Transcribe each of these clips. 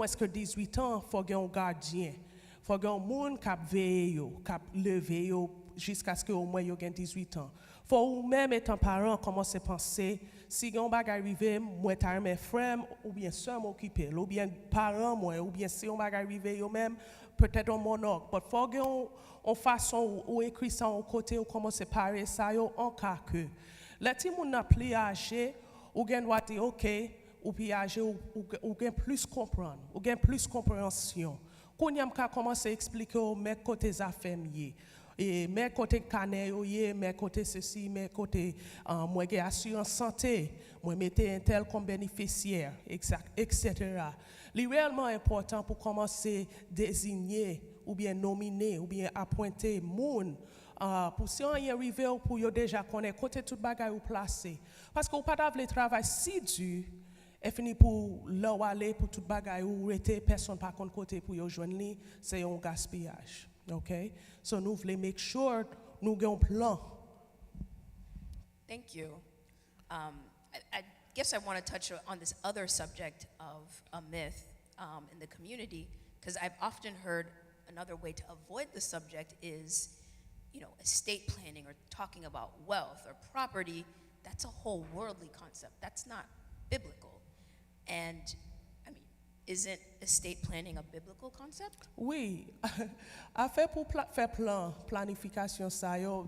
moins que 18 ans, faut gen un gardien. Faut gen un monde qui veille yo, qui lever yo jusqu'à ce que au moins yo gen 18 ans. Faut ou même étant parent commencer à penser si yon bagay arrivé moi ta mes frères ou bien sœur m'occuper ou bien parents moi ou bien si yon bagay arrivé yo même peut-être un monarque but faut gen en façon ou écrit ça en côté ou comment séparer ça yo en cas que les ti moun n'a plus âgé ou gen doit dire OK ou puis âgé ou gen plus comprendre ou gen plus compréhension qu'on y a commencer à expliquer au mes côté affaires et mes côté canet mes côté ceci mes côté moi j'ai assurance santé moi mettez un tel comme bénéficiaire etc. C'est réellement important pour commencer à désigner ou bien nominer ou bien appointer moun pour si on y arrive pour yo déjà connaître côté tout bagay ou placer parce que ou pas d'avoir le travail si dur et fini pour là aller pour tout bagay ou rester personne par contre côté pour yo joindre li c'est un gaspillage. Okay, so nous voulons make sure nous avons un plan. Thank you. I guess I want to touch on this other subject of a myth in the community, because I've often heard another way to avoid the subject is, estate planning or talking about wealth or property. That's a whole worldly concept. That's not biblical. And isn't estate planning a biblical concept? Oui, affaire pour faire planification ça yo.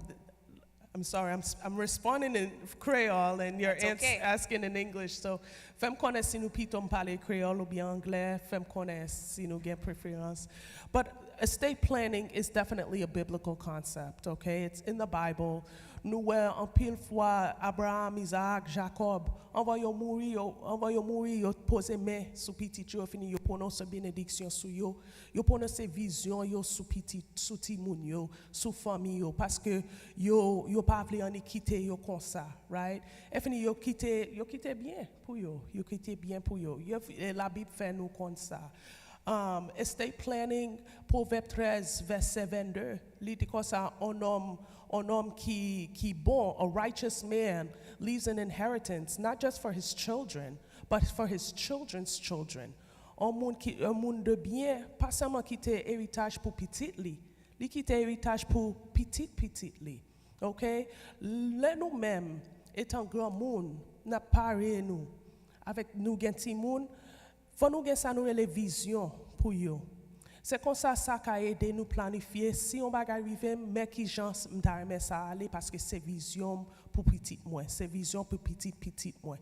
I'm sorry, I'm responding in Creole and you're asking in English. So, femme connaît si nous pitons parler créole ou bien anglais, femme connaît si nous gain préférence. But estate planning is definitely a biblical concept, okay? It's in the Bible. Nous en pile fois Abraham, Isaac, Jacob, envoyons mourir, yo poser main sous petit yo fini yo prononce bénédiction sous yo prononce vision yo sous petit sous ti moun yo, sous famille yo parce que yo pas vle en quitter yo comme ça, right? Et fini yo quitter bien pour yo quitter bien pour yo. La Bible fait nous comme ça. Estate planning, Proverbe 13, verset 22, il dit comme ça, un homme qui bon, a righteous man, leaves an inheritance, not just for his children, but for his children's children. Un monde de bien, pas seulement quitter héritage pour petit li, il quitte héritage pour petit li. OK? Nous-mêmes, étant grand monde, n'a paré nous, avec nous genti monde, faut nous gen ça nous les visions pour yo. C'est comme ça qu'a aidé nous planifier si on va arriver mais qui gens m'ta ça aller parce que c'est vision pour petit moi, c'est vision pour petit moi.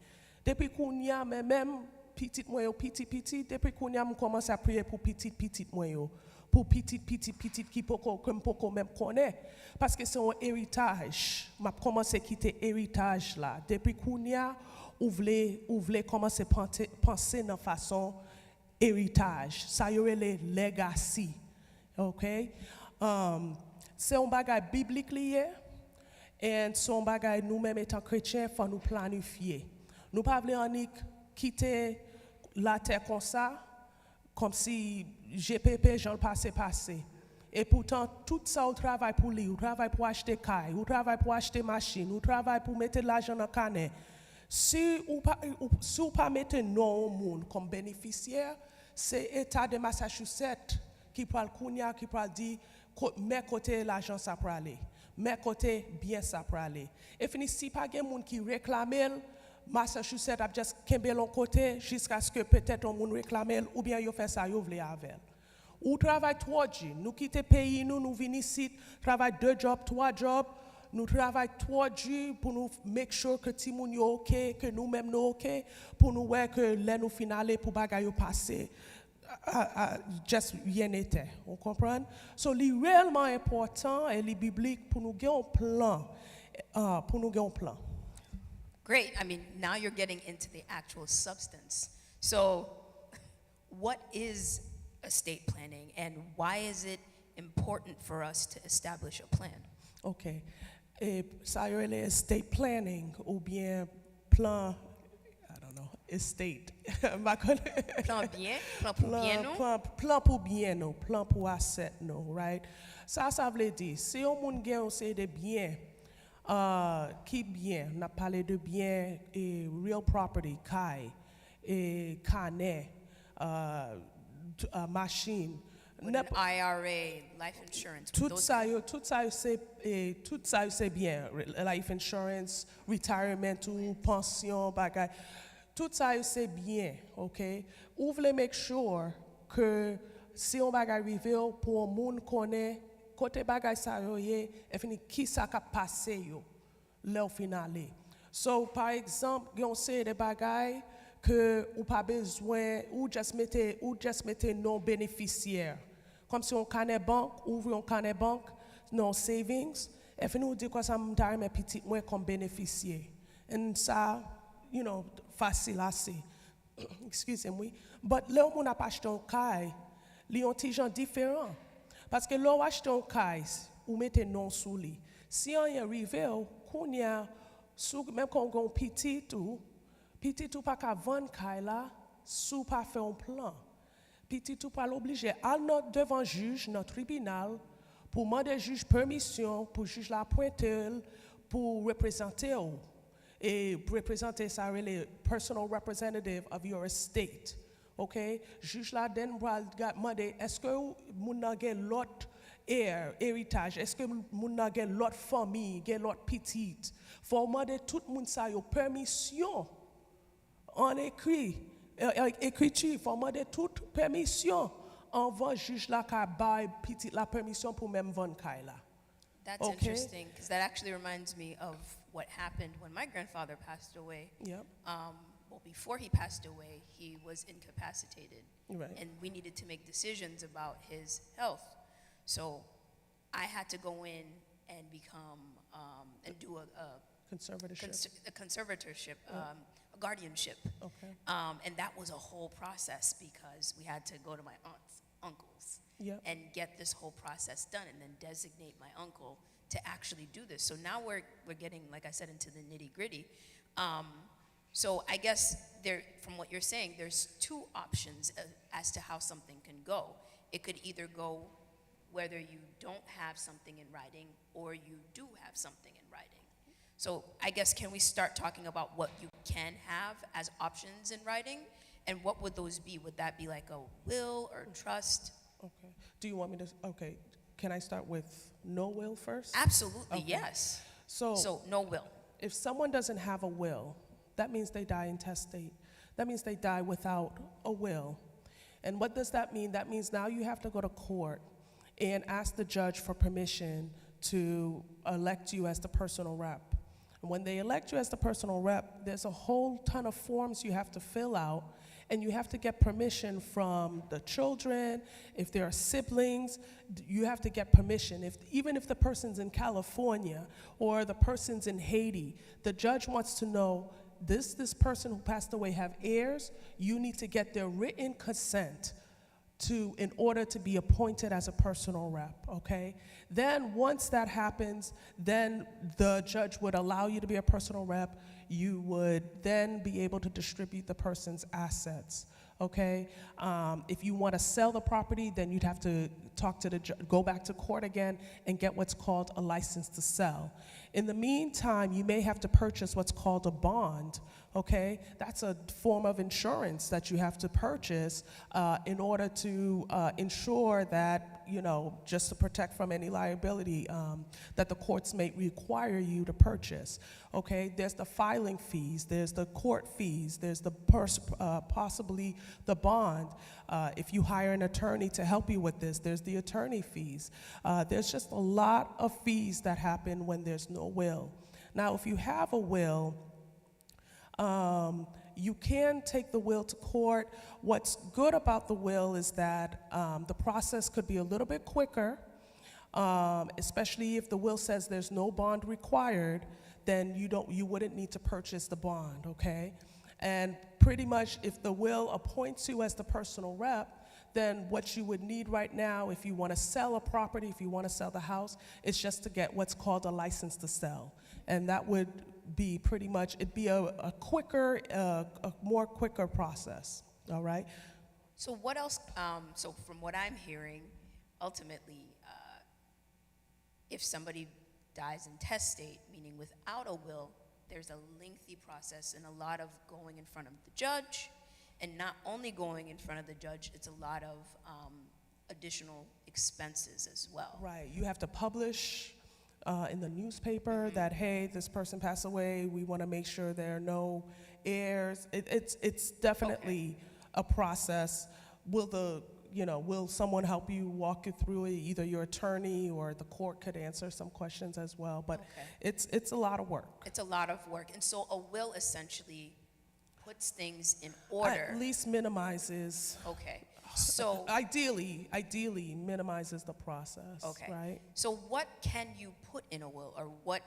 Depuis qu'on y a même petit moi petit depuis qu'on y a me commence à prier pour petit moi yo. Pour petit qui peut même connaître parce que c'est un héritage. M'a commencé à quitter héritage là depuis qu'on y a ou voulez commencer à penser dans façon héritage. Ça y aurait les legacy. OK? C'est un bagage biblique lié. Et c'est un bagage nous-mêmes étant chrétiens, faut nous planifier. Nous pas voulons quitter la terre comme ça, comme si GPP, j'en passé. Et pourtant, tout ça, on travaille pour lui, on travaille pour acheter caille, on travaille pour acheter machine, on travaille pour mettre de l'argent dans le canet. Si vous ne pas mettez non au monde comme bénéficiaire, c'est l'État de Massachusetts qui parle qui parle dire mes côtés l'argent ça pour aller, mes côtés bien ça pour aller. Et fini si pas de monde qui réclame, Massachusetts a juste kembe l'on côté jusqu'à ce que peut-être un monde réclame ou bien yo fait ça yo vle avec. Ou travaille 3 jours, nous quitter pays nous venons ici, travaille 2 jobs, 3 jobs. Nous travaillons 3 jours pour nous make sure que tout le monde est OK, que nous-mêmes nous OK, pour nous voir que là nous finale pour bagaille passer. Just rien n'était. On comprend? So, c'est réellement important et les biblique pour nous avoir un plan. Great. Now you're getting into the actual substance. So, what is estate planning and why is it important for us to establish a plan? Okay. Ça y est, estate planning ou bien plan, I don't know, estate. Plan bien, plan pour bien nous. Plan pour bien nous, plan pour asset nous, right? Ça veut dire, si on moun gen c'est de bien, qui bien, on a parlé de bien et real property, caille, et canet, machine. With an IRA, life insurance. with Tout those ça yo c'est bien, life insurance, retirement ou pension, bagay. Tout ça yo c'est bien, ok? Ou vle make sure que si on bagay rive pour moun connaît côté bagay sa yo ye, et fini qui ça ka passé yo, leur finale. So par exemple, yon se de bagay que ou pas besoin ou just mettez non bénéficiaire. Comme si on connaît banque, ouvre un connaît banque, non savings, et puis nous dit quoi ça m'tare mes petits moins comme bénéficiaire. Et ça, facile assez. Excusez-moi. But là on a pas acheté un caille, li ont gens différent. Parce que là on achète un caille, ou mettez non sous lui. Si on y arrive, qu'on y a même quand on petit tout pas qu'à vendre caille là, sous pas faire un plan. Petit tout pas l'obligé à notre devant juge, notre tribunal, pour demander juge permission, pour juge la pointer, pour représenter ou. Et pour représenter ça, le personal representative of your estate. OK? Juge la den demander, est-ce que moun nan gen l'autre héritage? Est-ce que moun nan gen l'autre famille, gen l'autre petite? Faut demander tout moun sa yo permission en écriture, faut demander toute permission avant juge la ka bay petite la permission pour même vendre kay la. That's Okay. interesting, because that actually reminds me of what happened when my grandfather passed away. Yep. Well, before he passed away, he was incapacitated. Right. And we needed to make decisions about his health. So I had to go in and become, and do a conservatorship, a guardianship. Okay. And that was a whole process because we had to go to my aunts, uncles, Yep. and get this whole process done, and then designate my uncle to actually do this. So now we're getting, like I said, into the nitty gritty. So I guess from what you're saying, there's two options as to how something can go. It could either go whether you don't have something in writing or you do have something in writing. So I guess, can we start talking about what you can have as options in writing? And what would those be? Would that be like a will or trust? Okay. Do you want me to? Okay. Can I start with no will first? Absolutely, Okay. yes. So No will. if someone doesn't have a will, that means they die intestate. That means they die without a will. And what does that mean? That means now you have to go to court and ask the judge for permission to elect you as the personal rep. And when they elect you as the personal rep, there's a whole ton of forms you have to fill out, and you have to get permission from the children. If there are siblings, you have to get permission. Even if the person's in California or the person's in Haiti, the judge wants to know, this person who passed away have heirs? You need to get their written consent in order to be appointed as a personal rep, okay? Then once that happens, then the judge would allow you to be a personal rep. You would then be able to distribute the person's assets, okay? If you want to sell the property, then you'd have to go back to court again and get what's called a license to sell. In the meantime, you may have to purchase what's called a bond, okay? That's a form of insurance that you have to purchase in order to ensure that, just to protect from any liability that the courts may require you to purchase, okay? There's the filing fees, there's the court fees, there's the possibly the bond. If you hire an attorney to help you with this, there's the attorney fees. There's just a lot of fees that happen when there's no will. Now, if you have a will, you can take the will to court. What's good about the will is that the process could be a little bit quicker, especially if the will says there's no bond required, then you wouldn't need to purchase the bond, okay? And pretty much if the will appoints you as the personal rep, then what you would need right now, if you want to sell a property, if you want to sell the house, is just to get what's called a license to sell. And that would be pretty much, it'd be a more quicker process, all right? So what else, so from what I'm hearing, ultimately, if somebody dies intestate, meaning without a will, there's a lengthy process and a lot of going in front of the judge And not only going in front of the judge, it's a lot of additional expenses as well. Right. You have to publish in the newspaper that, hey, this person passed away. We want to make sure there are no heirs. It's definitely a process. Will someone help you walk you through it? Either your attorney or the court could answer some questions as well. But it's a lot of work. It's a lot of work. And so a will essentially puts things in order. At least minimizes. Okay. So ideally minimizes the process. okay. Right. So what can you put in a will, or what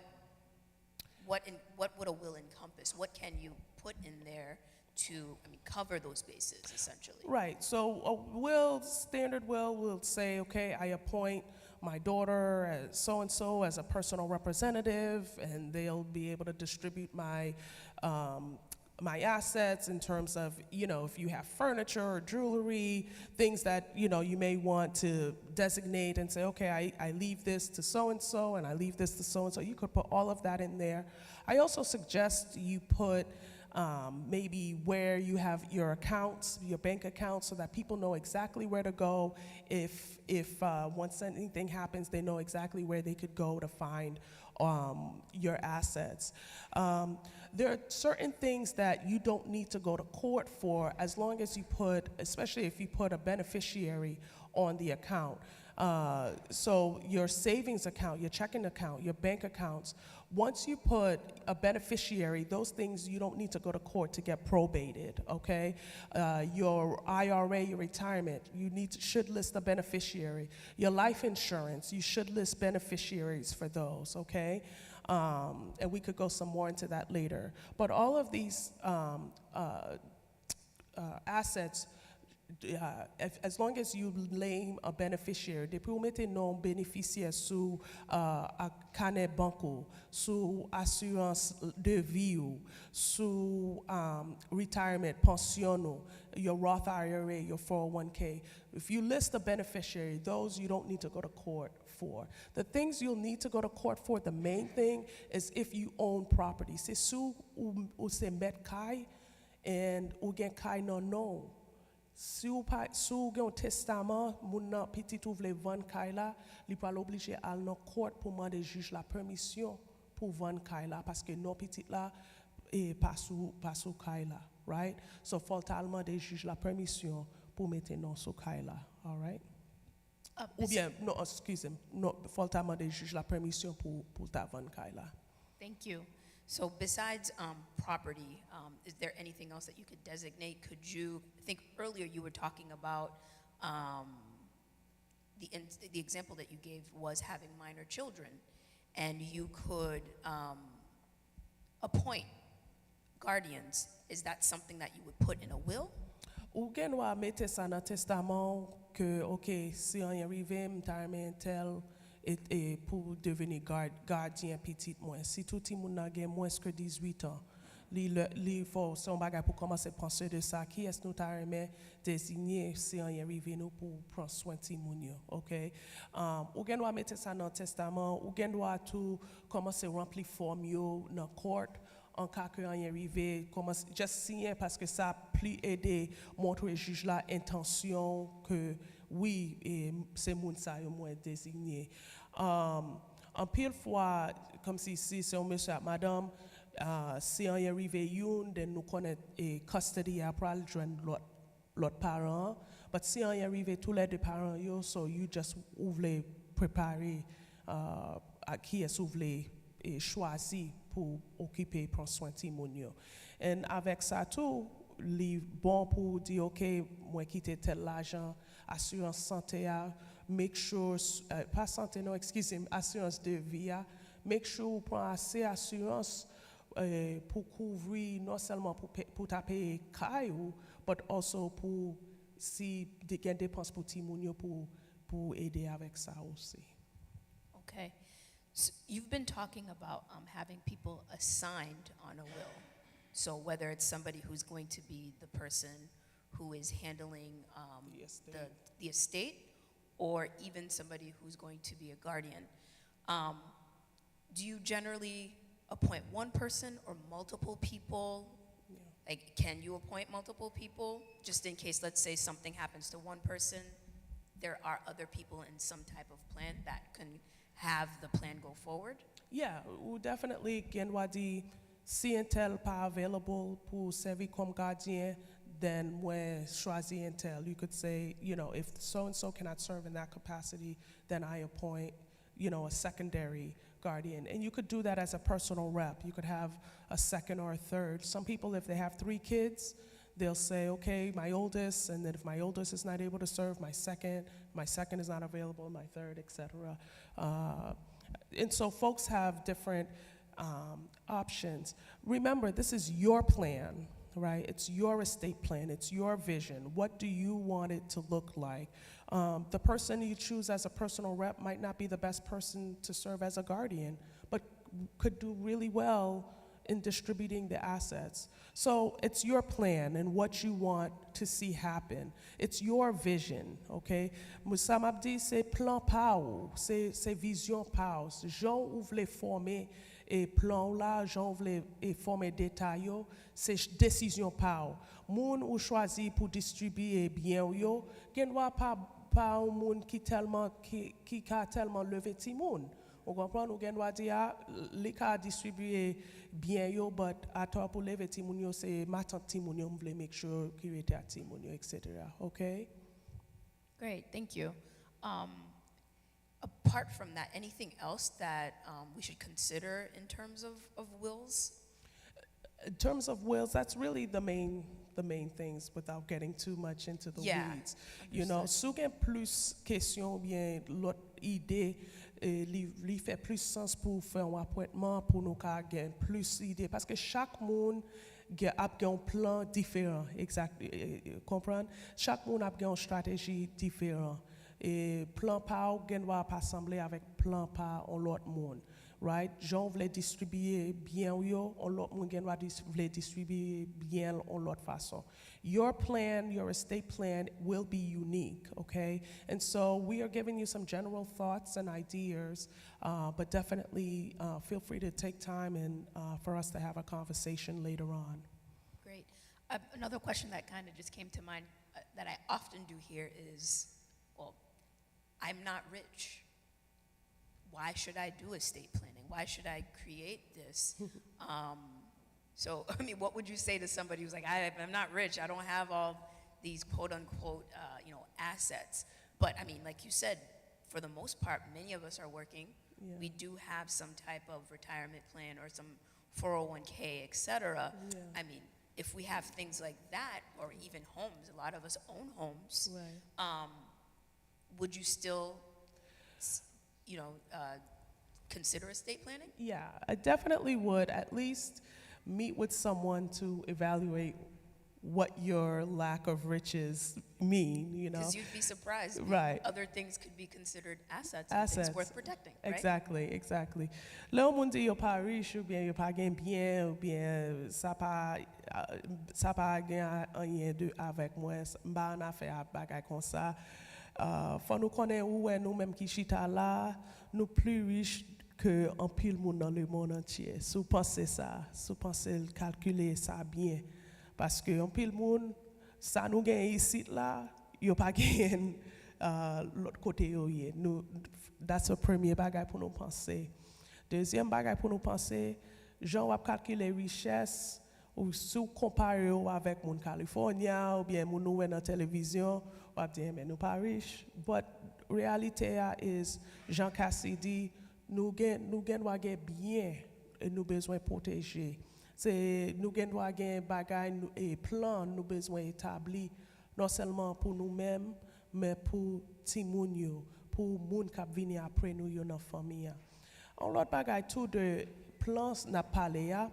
would a will encompass? What can you put in there to cover those bases essentially? Right. So a standard will say, okay, I appoint my daughter as so and so as a personal representative, and they'll be able to distribute my assets in terms of, if you have furniture or jewelry, things that, you may want to designate and say, okay, I leave this to so-and-so and I leave this to so-and-so. You could put all of that in there. I also suggest you put maybe where you have your accounts, your bank accounts, so that people know exactly where to go. If once anything happens, they know exactly where they could go to find your assets. There are certain things that you don't need to go to court for, as long as you put, especially if you put a beneficiary on the account. So your savings account, your checking account, your bank accounts, once you put a beneficiary, those things you don't need to go to court to get probated, okay? Your IRA, your retirement, should list a beneficiary. Your life insurance, you should list beneficiaries for those, okay? And we could go some more into that later. But all of these assets, as long as you name a beneficiary, depuis vous mettez non bénéficiaire sous carnet banco, sous assurance de vie, sous retirement, pension, your Roth IRA, your 401k. If you list the beneficiary, those you don't need to go to court for. The things you'll need to go to court for, the main thing is if you own property. C'est sous ou c'est met kai and ou gen kai non. Si ou gen un testament, moun nan petit ou vle vendre kay la, li pral obligé al nan court pour demander juge la permission pour vendre kay la, parce que non petit la pas sous kay la, right? So faut al demander juge la permission pour mettre non sous kay la, all right? Ou bien, non, excusez-moi, non, faut al demander juge la permission pour ta vendre kay la. Thank you. So besides property, is there anything else that you could designate? Could you, I think earlier you were talking about the example that you gave was having minor children, and you could appoint guardians. Is that something that you would put in a will? Ou gen wa mette ça dans testament que, ok, si on y arrive, m'tarmen tel, et pour devenir gardien petit moins. Si tout le monde a moins que 18 ans, il faut son bagage pour commencer à penser de ça. Qui est-ce que nous avons désigné si on y arrive nous pour prendre soin de moun, ok? Ou gen doit mettre ça dans le testament, ou gen doit tout commencer à remplir forme yo dans court. En cas que on y arrive, commence juste signer parce que ça plus aider montrer au juge la intention que oui, et c'est moun ça yo moins désigné. En pile fois, comme si c'est un monsieur et madame, si on y arrive youn, then nous connaît custody après le joindre l'autre parent. But si on y arrive tous les deux parents yo, so you just ouvre préparer à qui est ouvre choisi pour occuper prendre soin de moun yo. Et avec ça tout, li bon pour dire OK, moi quitter tel l'argent, assurance santé a, make sure pas santé non, excusez-moi, assurance de vie a, make sure vous prend assez assurance pour couvrir non seulement pour taper caillou, but also pour si des dépenses pour ti moun yo pour aider avec ça aussi. Okay. So you've been talking about having people assigned on a will. So whether it's somebody who's going to be the person who is handling the estate, or even somebody who's going to be a guardian, do you generally appoint one person or multiple people? Like, can you appoint multiple people just in case, let's say, something happens to one person? There are other people in some type of plan that can have the plan go forward? Yeah, ou definitely gen wadi si intel pas available pour servir comme gardien, then when choisi intel, you could say, you know, if so and so cannot serve in that capacity, then I appoint, you know, a secondary guardian. And you could do that as a personal rep. You could have a second or a third. Some people, if they have 3 kids, they'll say, okay, my oldest, and then if my oldest is not able to serve, my second is not available, my third, etc. And so folks have different options. Remember, this is your plan, right? It's your estate plan. It's your vision. What do you want it to look like? The person you choose as a personal rep might not be the best person to serve as a guardian, but could do really well in distributing the assets. So it's your plan and what you want to see happen. It's your vision, okay? Moussa Mabdi, c'est plan pa ou, c'est vision pa ou. Jean ou vle former et plan là, Jean vle former détail yo, c'est décision pa ou. Moun ou choisi pour distribuer bien yo, gen wa pa ou moun qui ka tellement levé ti moun. Vous comprenez? Ou gen doit dire, li ka distribuer bien yo, but à toi pour lever ti moun yo, c'est ma tante ti moun yo, m'vle make sure ki rete a ti moun yo, etc. Okay? Great, thank you. Apart from that, anything else that we should consider in terms of wills? In terms of wills, that's really the main things without getting too much into the weeds. You know, sou gen plus question bien l'autre idée, li fait plus sens pour faire un appointement pour nous ka gen plus idée parce que chaque monde a un plan différent, comprendre? Chaque monde a une stratégie différente. Et plan pa ou gen va pas sembler avec plan pa on l'autre monde. Right? Jean voulait distribuer bien yo, on l'autre monde gen voulait distribuer bien on l'autre façon. Your plan, your estate plan will be unique, okay? And so we are giving you some general thoughts and ideas, but definitely feel free to take time and for us to have a conversation later on. Great. Another question that kind of just came to mind that I often do hear is, well, I'm not rich. Why should I do estate planning? Why should I create this? So, I mean, what would you say to somebody who's like, I'm not rich, I don't have all these quote unquote, assets. But I mean, like you said, for the most part, many of us are working. Yeah. We do have some type of retirement plan or some 401k, et cetera. Yeah. I mean, if we have things like that, or even homes, a lot of us own homes, Right. Would you still, consider estate planning? Yeah, I definitely would at least meet with someone to evaluate what your lack of riches mean, you know. Because you'd be surprised. Right. Other things could be considered assets and things worth protecting, right? Exactly. Là, on dit yo pas riche ou bien yo pas gain bien ou bien ça pas gain rien de avec moi, m'ba en affaire bagay comme ça. Faut nous connaître où est nous même qui chita là, nous plus riches que en pile monde dans le monde entier. Si vous pensez ça, si vous pensez calculer ça bien, parce que en pile monde, ça nous gagne ici là, yo pas gagne l'autre côté yo yé. Nous, that's le premier bagage pour nous penser. Deuxième bagage pour nous penser, Jean va calculer richesse ou si vous comparez avec mon California ou bien mon nous dans la télévision, on va dire mais nous pas riches. But réalité is Jean Cassidy nous doit gagner bien et nous besoin protéger. C'est nous doit gagner bagay et plan nous besoin établi non seulement pour nous-mêmes mais pour ti moun yo, pour moun qui venir après nous yo dans famille. On l'autre bagay tout de plans n'a parlé ya.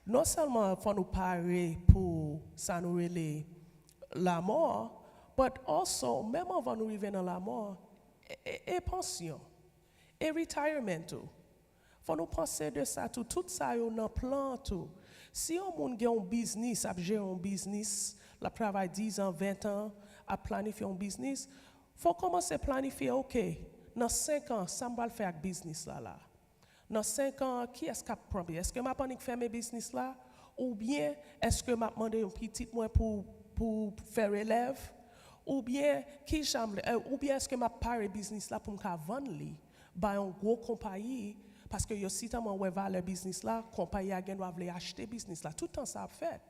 Non seulement faut nous parer pour ça nous relais la mort, but also même avant nous arriver dans la mort et pension. Et retirement tout. Faut nous penser de ça tout ça yo dans plan tout. Si on moun gen un business, a gérer un business, la travaille 10 ans, 20 ans, à planifier un business, faut commencer à planifier OK. Dans 5 ans, ça me va le faire avec business là. Dans 5 ans, qui est-ce qui prend? Est-ce que m'a pas faire mes business là ou bien est-ce que m'a demandé un petit moins pour faire élève, ou bien qui chambre, ou bien est-ce que m'a paré business là pour me vendre li, ba un gros compagnie parce que yo si tellement ouais valeur business là, compagnie a doit vle acheter business là, tout temps ça a fait.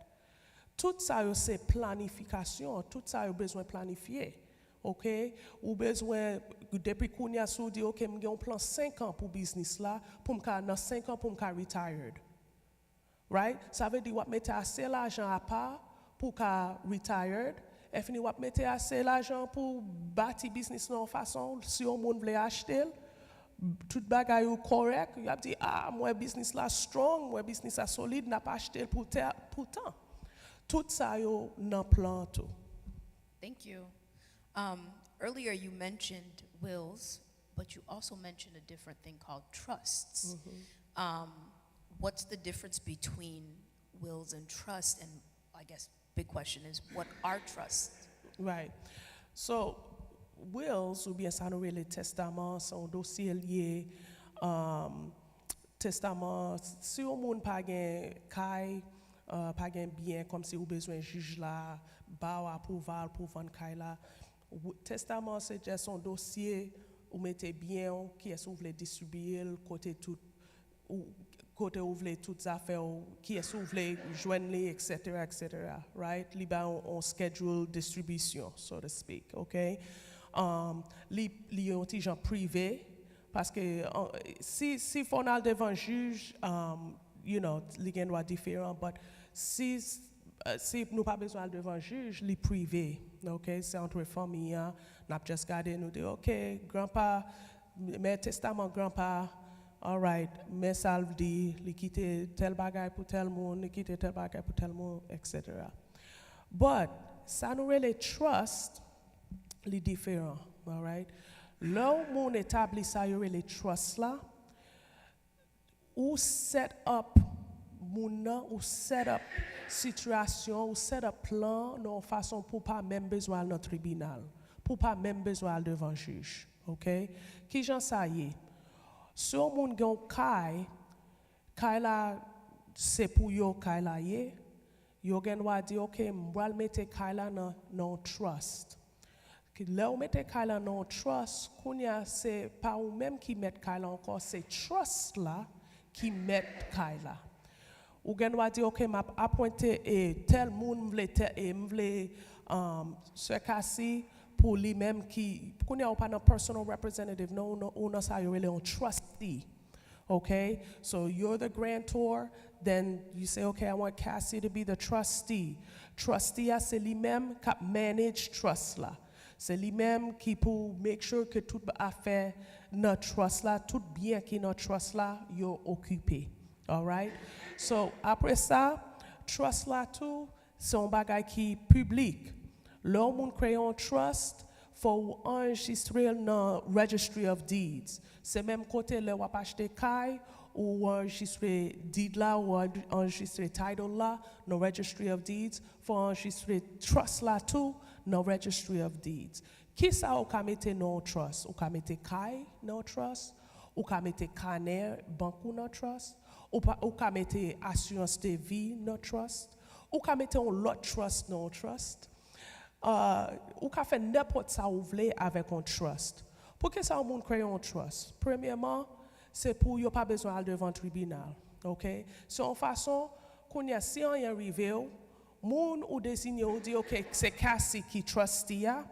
Tout ça c'est planification, tout ça yo besoin planifier. OK, ou besoin depuis qu'on y a sou dit OK, m'gè un plan 5 ans pour business là, pour me dans 5 ans pour me retired. Right? Ça veut dire que vous mettez assez l'argent à part pour qu'à retired. Et fini vous mettez assez l'argent pour bâtir business de façon si on monde veut acheter tout bagaille correct, vous avez dit moi business là strong, moi business là solide, n'a pas acheté pour temps. Tout ça yo dans plan tout. Thank you. Earlier you mentioned wills, but you also mentioned a different thing called trusts. What's the difference between wills and trust? And I guess big question is, what are trusts? Right. So, wills ou bien ça nous les testaments sont dossier lié testament si on moun pas gen kay pas gen bien comme si ou besoin juge là ba approval pour vendre kay là testament c'est juste un dossier ou mettez bien qui est vous voulez distribuer côté tout ou côté où voulez toutes affaires qui est vous voulez joindre etc. Right li ba on schedule distribution so to speak, okay. Li yon ti gens privé parce que si on a devant juge you know li gen droit différent but si nous pas besoin devant juge li privé, okay, c'est entre famille n'a just gardé nous dit okay grandpa mais testament grandpa all right mais ça dit li quitter tel bagage pour tel monde li quitter tel bagage pour tel monde etc. But ça nous les trust les différents, all right? Là où mon établit ça, y aurait les trusts là, ou set up moun ou set up situation, ou set up plan, non façon pour pas même besoin dans tribunal, pour pas même besoin devant juge, ok? Qui j'en ça y est? Si on moun gen kay la c'est pour yo kay la yé, yo gen wa di ok, m'bral mette kay la non trust. Là où mettez Kyla non trust, kounya c'est pas ou même qui met Kyla encore, c'est trust là qui met Kyla. Ou gen wa di ok m'a appointé tel moun m'vle Sir Cassie pour lui même qui kounya ou pas un personal representative, no ça you really on trustee. Okay? So you're the grantor, then you say okay I want Cassie to be the trustee. Trustee c'est lui même qui manage trust là. C'est lui-même qui pour make sure que toute affaire notre trust là, tout bien qui notre trust là, yo occupé. All right? So après ça, trust là tout, c'est un bagage qui public. L'homme crée un trust, faut enregistrer dans Registry of Deeds. C'est même côté là où on acheter caille ou enregistrer deed là ou enregistrer title là dans Registry of Deeds, faut enregistrer trust là tout dans Registry of Deeds. Qui ça ou ka mette non trust? Ou ka mette caille non trust? Ou ka mette caner banque non trust? Ou ka mette assurance de vie non trust? Ou ka mette un lot trust non trust? Ou ka fait n'importe ça ou vle avec un trust. Pour que ça on crée un trust? Premièrement, c'est pour yo pas besoin d'aller devant tribunal, OK? C'est en façon qu'on y a si on y arrive moun ou désigné ou dit OK, c'est Cassie qui trustee a.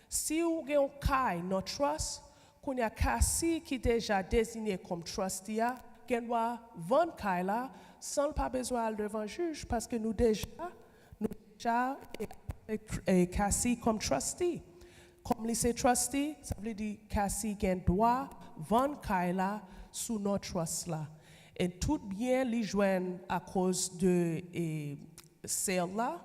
Si ou gen kay no trust, qu'on y a Cassie qui déjà désigné comme trustee a, gen doit vendre kay la sans pas besoin d'aller devant juge parce que nous déjà Cassie comme trustee. Comme lycée trustee, ça veut dire Cassie gen doit vendre kay la sous notre trust là. Et tout bien li joignent à cause de sale là,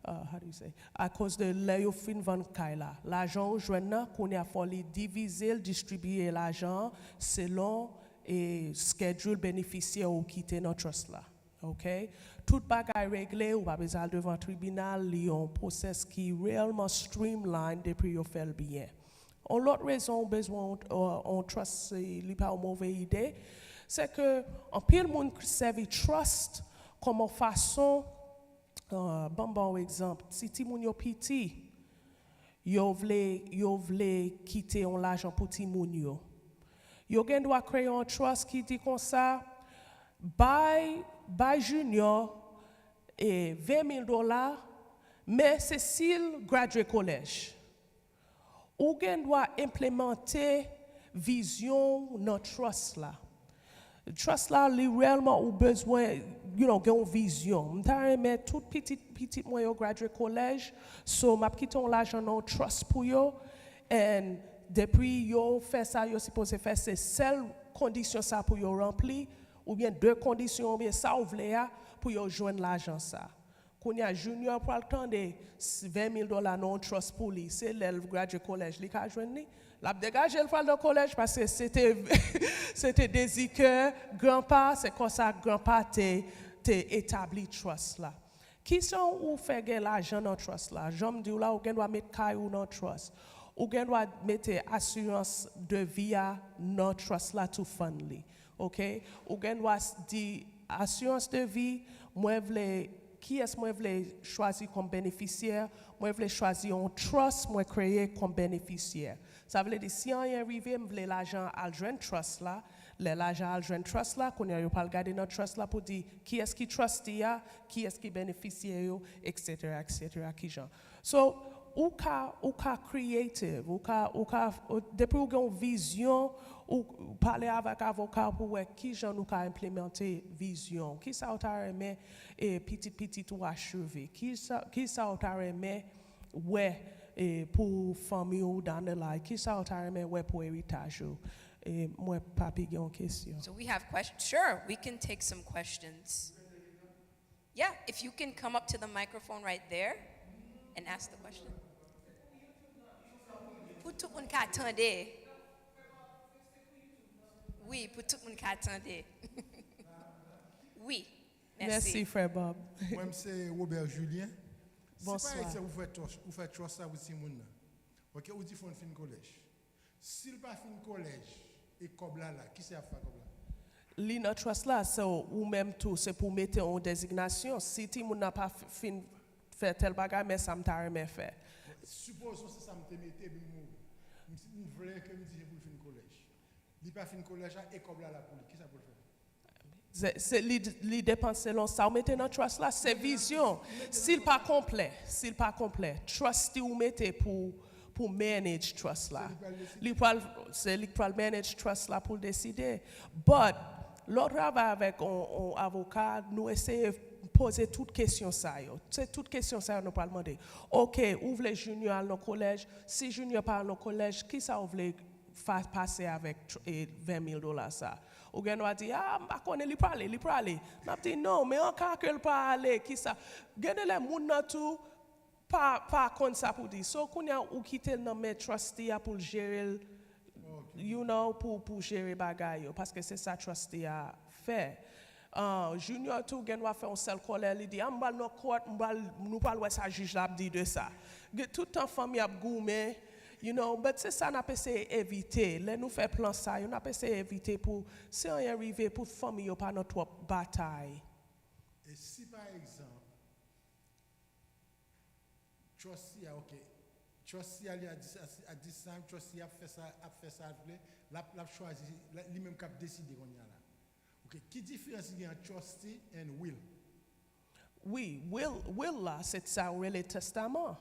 how do you say? À cause de l'ayo fin van kaila. L'argent joignent qu'on a fallu diviser, distribuer l'argent selon et schedule bénéficiaire ou quitter notre trust là. OK? Tout bagay réglé ou pas besoin devant tribunal, li un process qui réellement streamline depuis yo fait le bien. On l'autre raison besoin on trust li pas une mauvaise idée, c'est que en pile monde servi trust comment façon, bon exemple, si ti moun yo piti, yo vle quitter on l'argent pour ti moun yo. Yo gen doit créer un trust qui dit comme ça, by junior et $20,000, mais c'est s'il graduate college. Ou gen doit implémenter vision dans trust là. Trust là, li réellement ou besoin, gen une vision. M'ta mais tout petit moi yo graduate college, so m'a quitter l'argent dans trust pour yo, and depuis yo fait ça, yo supposé faire ces seules conditions ça pour yo remplir, ou bien deux conditions, ou bien ça ou vle pour yo joindre l'argent ça. Quand y a junior pour le temps de $20,000 non trust pour lui, c'est l'élève graduate college, li ka joindre ni. La dégager le fall de collège parce que c'était désir que grand-père, c'est comme ça grand-père t'es établi trust là. Qui sont ou fait gagner l'argent dans trust là? J'aime dire là, ou gen doit mettre caillou dans trust. Ou gen doit mettre assurance de vie dans trust là tout fundly. OK? Ou gen doit dire assurance de vie, moi vle qui est-ce moi vle choisir comme bénéficiaire, moi vle choisir un trust moi créer comme bénéficiaire. Ça veut dire si on y arrive, je veux l'argent à joindre trust là, l'argent à joindre trust là, qu'on y pas regarder notre trust là pour dire qui est-ce qui trust ya, qui est-ce qui bénéficie etc. qui genre. So ou ka creative, ou ka depuis ou une vision ou parler avec avocat pour voir qui genre nous ka implémenter vision, qui ça t'a aimé et petit ou achevé, qui ça t'a aimé ouais et pour famille ou dans le life, qui ça t'a aimé ouais pour héritage et moi papi j'ai une question. So we have questions. Sure, we can take some questions. Yeah, if you can come up to the microphone right there and ask the question. Pour tout le monde qui attendait. Oui, pour tout le monde qui attendait. Oui, Merci frère Bob. Moi c'est Robert Julien. Bonsoir. Si vous faites trust ça aussi moun. OK, ou dit font fin collège. S'il pas fin collège et comme là qui c'est à faire comme là? Li notre trust là c'est ou même tout c'est pour mettre en désignation si ti moun n'a pas fin faire tel bagage mais ça m'ta remet faire. Supposons que ça me mettait nous voulons que me dire pour fin collège. Il pas fin collège et comme là pour qui ça pour faire? C'est li dépense selon ça. Ou mettez dans trust là, c'est vision. S'il pas complet, trust ou mettez pour manage trust là. C'est lui qui manage trust là pour décider. But l'autre travail avec un avocat, nous essayons de poser toutes questions ça yo. C'est toutes questions ça nous pas demander. OK, ouvre les juniors dans le collège. Si junior pas dans le collège, qui ça ouvre faire passer avec $20,000 ça? Ou gen va dire ah connais li parler n'a dit non mais encore que pas aller qui ça gen les moun nan tout pas comme ça pour dire so kounya ou quitter dans mes trustee pour gérer you know pour gérer bagay parce que c'est ça trustee a fait junior tout gen va faire un seul colère il dit m'bal dans court nous pas ouais ça juge là dit de ça tout temps famille a goumé. You know, but c'est ça qu'on a essayé d'éviter. Là, nous faisons plan ça, on a essayé d'éviter pour, si on y arrive, pour famille, pas notre bataille. Et si par exemple, trustee a OK, trustee a dit ça, trustee a fait ça, l'a choisi, lui-même qui a décidé qu'on y a là. OK, qui différence il y a entre trustee et will? Oui, will là, c'est ça, le testament.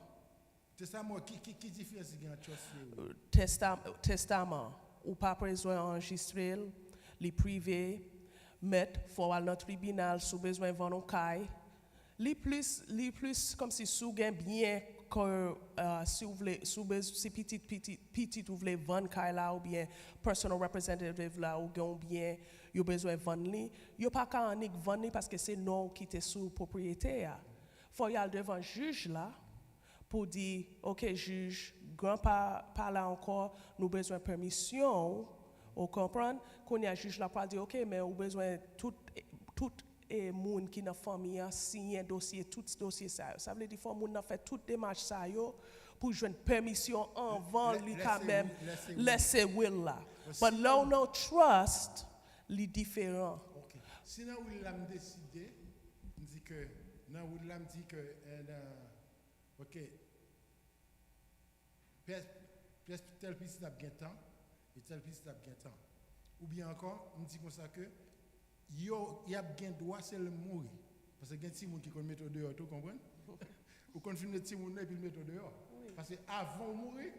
Testament, qui différence il y a entre trustee? Testament, ou pas besoin d'enregistrer, les privés, mettre, faut aller dans le tribunal, sous besoin de vendre un caille. Les plus comme si sous gain bien que si vous voulez si petit vous voulez vendre caille là ou bien personal representative là ou bien vous besoin vendre li, vous pas qu'à en vendre parce que c'est non qui était sous propriétaire. Faut y aller devant juge là pour dire OK juge, grand-père pas là encore, nous besoin permission, vous comprenez? Qu'on y a juge là pour dire OK mais vous besoin tout et moun qui dans famille signer dossier tout dossier ça veut dire faut moun fait toute démarche ça yo pour joindre permission avant lui quand même laisser will là but là no trust li différent. OK sinon il l'a décidé que dans où là me dit que OK tel piste a bien temps et tel piste a bien temps. Ou bien encore, on dit comme ça que il y a bien droit c'est le mourir parce que il y a des gens qui connaissent mettre dehors, tu comprends? Ou qu'on finit petit monde et puis le mettre dehors. Parce que avant de mourir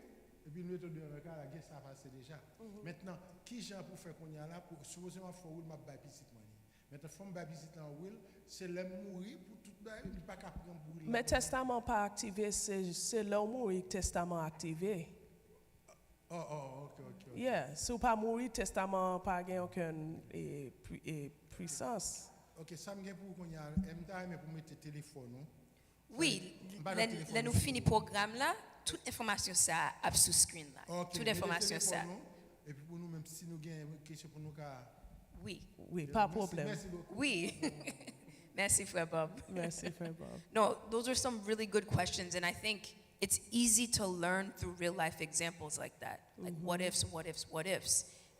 et puis le mettre dehors le cas la guerre ça passe déjà. Maintenant, qui gens pour faire qu'on y a là pour supposément faut will m'a baby petite money. Maintenant femme baby petite en will, c'est le mourir pour tout bail, il pas capable pour mourir. Mais testament pas activé, c'est là où mourir testament activé. OK. Yeah, si ou pas mourir testament pas gain aucune puissance. OK, ça me pour qu'on y a mais pour mettre téléphone non? Oui, là nous finit programme là, toute information ça a sous screen là. Toute information ça. Et puis pour nous même si nous gain question pour nous Oui, pas de problème. Merci beaucoup. Oui. Merci, Frère Bob. Merci, Frère Bob. No, those are some really good questions, and I think it's easy to learn through real life examples like that, like what ifs,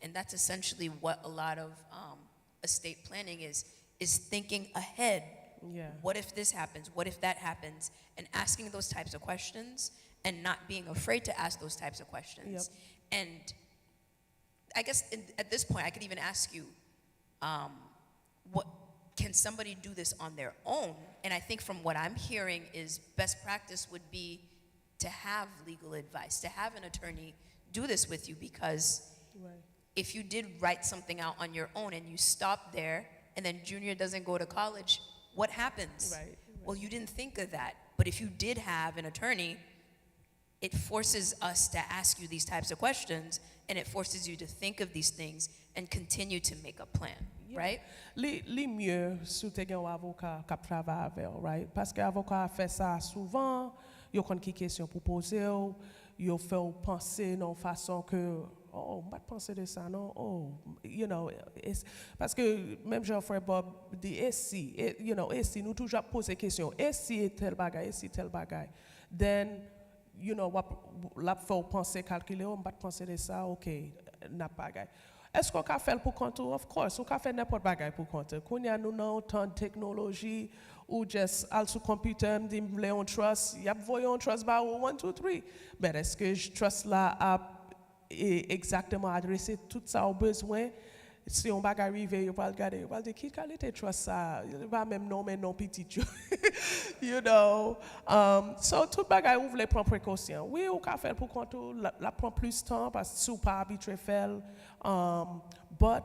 and that's essentially what a lot of estate planning is thinking ahead. Yeah. What if this happens? What if that happens? And asking those types of questions, and not being afraid to ask those types of questions. Yep. And I guess at this point, I could even ask you, what can somebody do this on their own? And I think from what I'm hearing is best practice would be to have legal advice, to have an attorney do this with you, because if you did write something out on your own and you stop there and then junior doesn't go to college, what happens? Right. Well, you didn't think of that. But if you did have an attorney, it forces us to ask you these types of questions, and it forces you to think of these things and continue to make a plan, right? Li mieux sous te gen un avocat qui travaille avec, right? Parce que avocat fait ça souvent, yo kon ki question pour poser, yo fait penser non façon que oh, pas penser de ça non, oh, you know, parce que même Jean-Frère Bob dit et si, you know, et si nous toujours poser question, et si tel bagay, then you know, la faut penser calculer, on pas penser de ça, OK, n'a pas bagay. Est-ce qu'on peut faire pour compte? Of course, on peut faire n'importe bagay pour compte. Quand y a nous non tant de technologie ou just also computer, me dit on trust, y a voyons trust ba 1 2 3. Mais est-ce que je trust là a exactement adressé tout ça au besoin? Si on va arriver, on va regarder, on va dire qui qualité trust ça, il va même nommer non petit, you know. So tout bagay ou voulez prendre précaution. Oui, on peut faire pour compte la prend plus de temps parce que si on pas habitué faire, but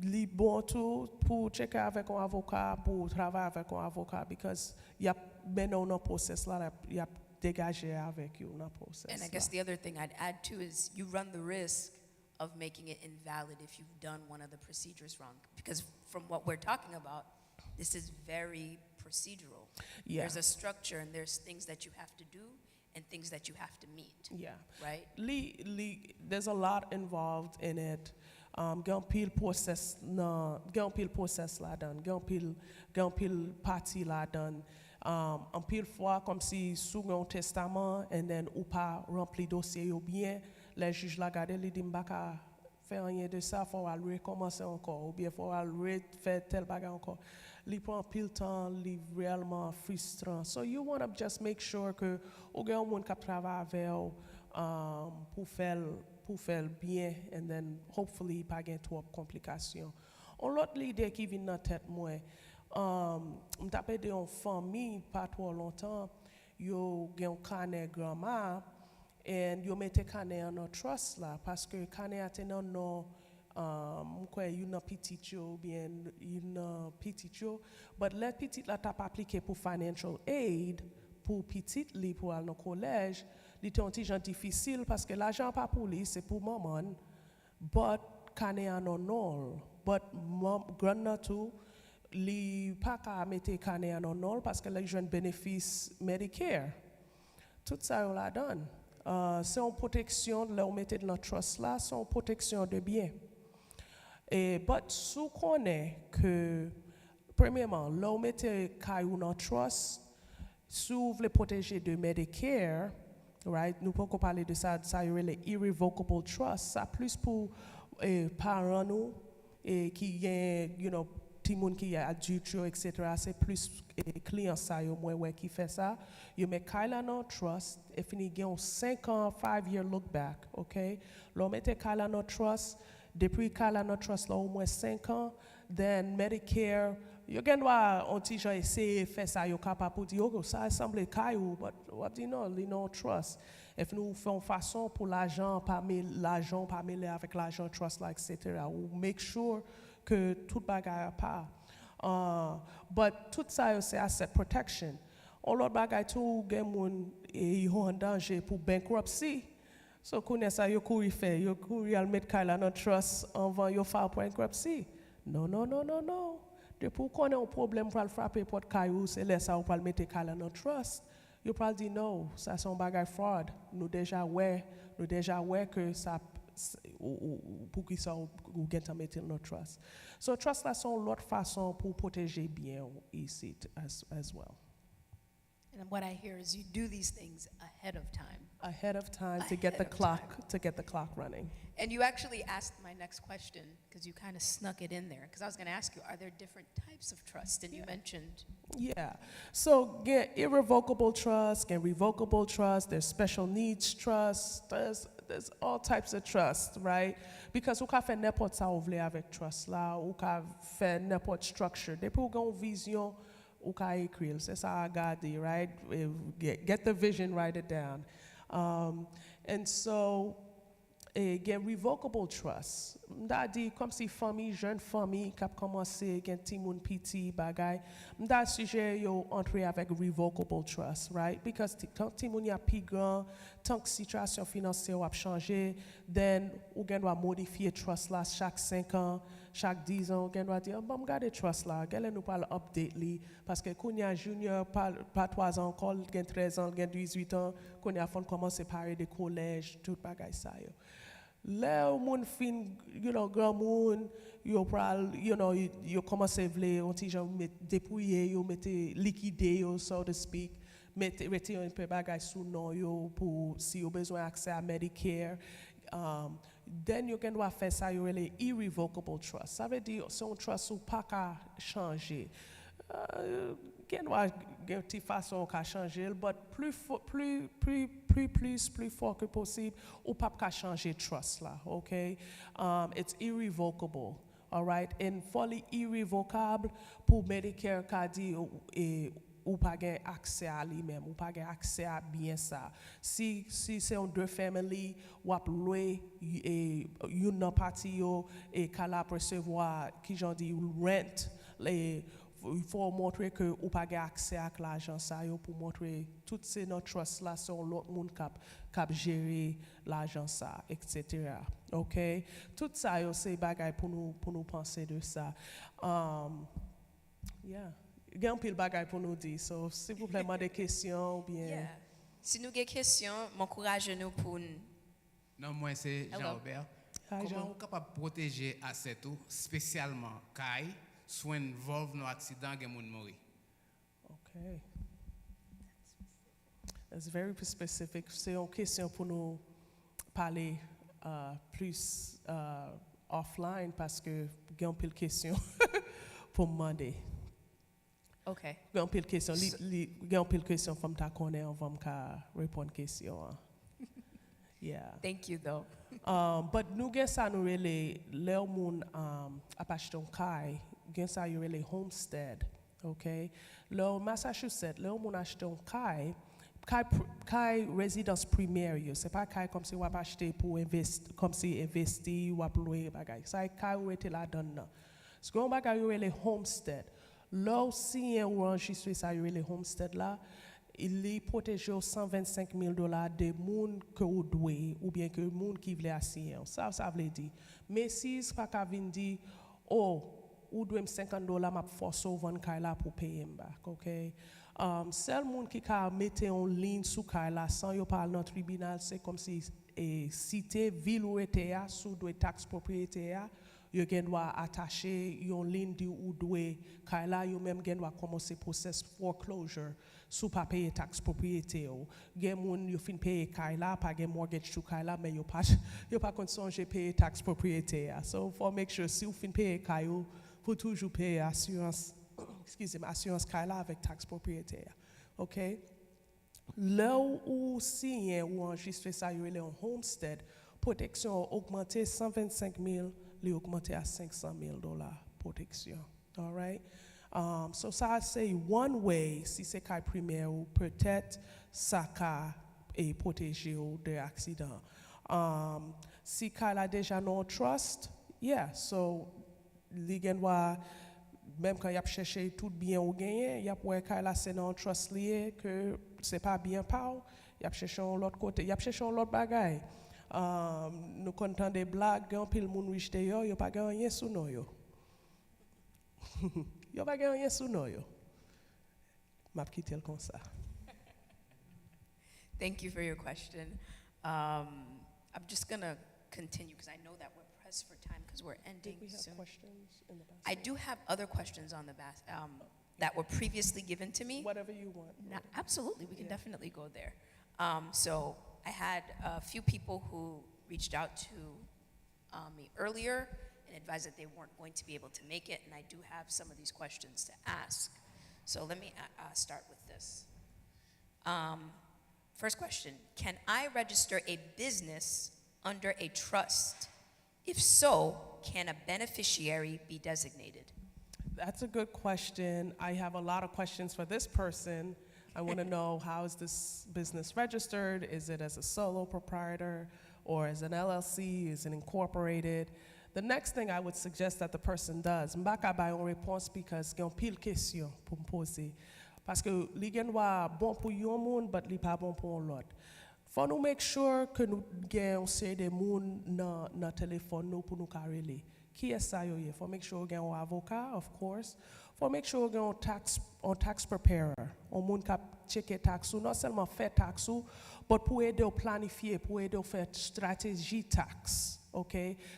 li bon tout pour checker avec un avocat, pour travailler avec un avocat, because y a maintenant un process là, y a dégagé avec you un process. And I guess the other thing I'd add too is you run the risk of making it invalid if you've done one of the procedures wrong. Because from what we're talking about, this is very procedural. Yeah. There's a structure and there's things that you have to do and things that you have to meet. Yeah. Right? There's a lot involved in it. Gan pile process la dan, gan pile party la dan. En pile fois comme si sous un testament and then ou pas rempli dossier ou bien les juges la garder li dit m'baka faire rien de ça, faut aller recommencer encore ou bien faut aller faire tel bagage encore. Li prend pile temps, li réellement frustrant. So you want to just make sure que ou gen moun k'ap travaille avec pour faire bien and then hopefully pas gen trop complications. On l'autre l'idée qui vient dans tête moi, m'tapé de une famille pas trop longtemps, yo gen un carnet grand-mère. And you mette kane en trust là parce que kane a tenu non quoi une petite ou bien une petite but let petite la t'a appliqué pour financial aid pour petite li pour aller au collège li ton petit gens difficile parce que l'argent pas pour lui c'est pour maman but kane a non but grand tout li pas ka mette kane en non parce que les jeunes bénéfice Medicare tout ça on l'a donne. C'est une protection, là, on mettait dans trust là, c'est une protection de biens. Et, but, si on connaît que, premièrement, là, on mettait caillou dans trust, si vous voulez protéger de Medicare, right, nous pouvons parler de ça, ça y est, les irrevocable trust, ça plus pour parents nous, et qui, you know, ti moun ki adulte yo, etc. C'est plus client ça yo moi ouais qui fait ça. You met Kyla no trust, if ni gen 5 ans, 5-year look back, okay? Lo mette Kyla no trust, depuis Kyla no trust là au moins 5 ans, then Medicare, you gen doit on ti jan essayer faire ça yo capable pour dire oh ça semble caillou, but what do you know trust. If nous faisons façon pour l'argent pas mêler avec l'argent trust là, etc. ou make sure que tout bagay pas. But tout ça c'est asset protection. On l'autre bagay tout gen moun yo en danger pour bankruptcy. So kounya ça yo kouri fait, yo kouri al mettre Kyla dans trust avant yo file pour bankruptcy. Non. Depuis qu'on a un problème pour le frapper pour Kyla, c'est là ça ou pas le mettre Kyla dans trust. You probably know, ça c'est un bagay fraud. Nous déjà aware que ça pour qui ça ou get à mettre dans trust. So trust là sont l'autre façon pour protéger bien ici as well. And what I hear is you do these things ahead of time. To get the clock running. And you actually asked my next question because you kind of snuck it in there. Because I was going to ask you, are there different types of trust? And you mentioned. Yeah. So get irrevocable trust, get revocable trust. There's special needs trust. There's all types of trust, right? Because ou ka fait n'importe ça ou vle avec trust là, ou ka fait n'importe structure. Depuis ou gon vision, ou ka écrire. C'est ça à garder, right? Get the vision, write it down. And so, get revocable trust. M'da di comme si jeune famille k'ap commencé gen ti moun piti bagay. M'da sujet yo entrer avec revocable trust, right? Because quand ti moun ya pi grand, tant que situation financière a changé, then ou gen doit modifier trust là chaque 5 ans, chaque 10 ans, gen doit dire bon garder trust là, gèle nous pas update li parce que kounya junior pas 3 ans encore, gen 13 ans, gen 18 ans, kounya fon commencer parler de collège, tout bagay ça yo. Là moun fin, grand moun, yo pral, yo commence vle, on ti jan dépouiller, yo mette liquider yo, so to speak, retirer un peu bagay sous non yo pour si yo besoin accès à Medicare. Then you can faire ça, you really irrevocable trust. Ça veut dire c'est un trust ou pas qu'à changer. Gen wa gen ti façon qu'à changer, but plus fort que possible, ou pas qu'à changer trust là, okay? It's irrevocable, all right? And fully irrevocable pour Medicare qu'a dit ou pas gain accès à lui-même, ou pas gain accès à bien ça. Si c'est un deux family, ou ap loué une nan parti yo et qu'ala recevoir qui j'en dit rent les il faut montrer que ou pas gain accès à l'argent ça yo pour montrer toutes ces notre trust là sont l'autre monde cap gérer l'argent ça etc. OK, tout ça yo c'est bagay pour nous penser de ça. Yeah. Il y a un pile bagay pour nous dire. So, s'il vous plaît, des questions ou bien. Yeah. Si nous avons des questions, m'encouragez-nous pour. Non, moi c'est Jean-Robert. Comment vous capable de protéger asset tout, spécialement Kai, soit involve dans accident gen moun mori? Okay. That's very specific. C'est une question pour nous parler plus offline parce que il y a un pile question pour demander. Okay. Il y a un pile question from ta connaît avant me répondre question. Yeah. Thank you though. But nous gen ça nous relé le moun apache un kai, gen ça you relé homestead, okay? Le Massachusetts, le moun achete un kai résidence primaire, c'est pas kai comme si on va acheter pour investir, comme si investir ou louer bagay. Ça kai ou était là dedans. Ce qu'on bagay you relé homestead. Là aussi on enregistre ça you relé homestead là. Il est protégé aux $125,000 de moun que ou doué ou bien que moun qui veut assigner. Ça veut dire. Mais si c'est pas qu'à venir dire oh ou doué $50 m'a force au vendre kaila pour payer back, OK? Seul moun qui ka mettre en ligne sous kaila sans yo parler dans tribunal, c'est comme si cité ville ou était sous doué taxe propriété yo gen doit attacher yon ligne di ou doué kaila yo même gen doit commencer process foreclosure sous pas payer taxe propriété ou gen moun yo fin payer kaila pas gen mortgage to kaila mais yo pas kon songe payer taxe propriété so for make sure si ou fin payer kayo faut toujours payer assurance, excusez-moi, assurance Kaila avec taxe propriétaire. OK? Là où signé ou enregistré ça, il y a un homestead, protection augmentée 125 000, il augmenté à 500 000 dollars protection. All right? So ça c'est one way, si c'est cas primaire, ou peut-être ça est protégé de accident. Si cas a déjà non trust, yeah, so ligen wa même quand y a cherché tout bien ou gagné, y a pour cas là c'est non trust lié que c'est pas bien pas, y a cherché l'autre côté, y a cherché l'autre bagaille. Nous content des blagues, un pile moun riche de yo pas gagné sous nous yo. Yo pas gagné sous nous yo. M'a quitter comme ça. Thank you for your question. I'm just going to continue because I know that we're pressed for time because we're ending We have soon. questions in the basket. I do have other questions on the that were previously given to me. Whatever you want. No, absolutely, we can definitely go there. So I had a few people who reached out to me earlier and advised that they weren't going to be able to make it, and I do have some of these questions to ask. So let me start with this. First question, can I register a business under a trust? If so, can a beneficiary be designated? That's a good question. I have a lot of questions for this person. I want to know, how is this business registered? Is it as a solo proprietor or as an LLC? Is it incorporated? The next thing I would suggest that the person does, m'baka bay une réponse because gen pile question pour me poser. Parce que li gen wa bon pour yon moun, but li pas bon pour l'autre. Faut nous make sure que nous gen on série de moun dans téléphone nous pour nous carrer. Qui est ça yo? Faut make sure gen un avocat, of course. Faut make sure gen un tax preparer, un moun k'ap checker tax ou non seulement faire tax ou, but pour aider au planifier, pour aider au faire stratégie tax. OK?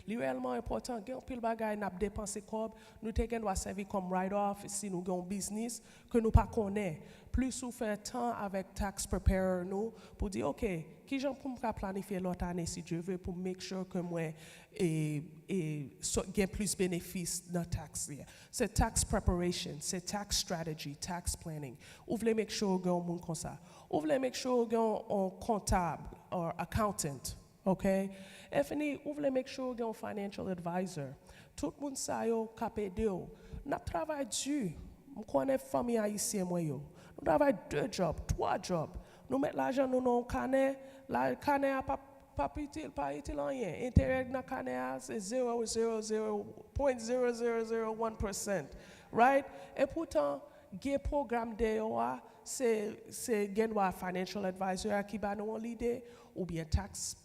Li réellement important, gen pile bagay n'a dépenser comme nous te gen doit servir comme write off si nous gon business que nous pas connaît. Plus ou faire temps avec tax preparer nous pour dire OK, qui j'en pour me planifier l'autre année si Dieu veut pour make sure que moi gain plus bénéfices dans tax. C'est tax preparation, c'est tax strategy, tax planning. Ou voulez make sure que moun comme ça. Ou voulez make sure que un comptable or accountant. OK? Et fini, ou voulez make sure que un financial advisor. Tout le monde sa yo capé de yo. N'a travail dur. M connais famille haïtienne moi yo. Nous travaillons 2 jobs, 3 jobs. Nous mettons l'argent dans le canet. La canet a pas utile rien. Intérêt dans le canet c'est 0.0001%. Right? Et pourtant, le programme de yo c'est gen wa financial advisor qui ba nou l'idée ou bien tax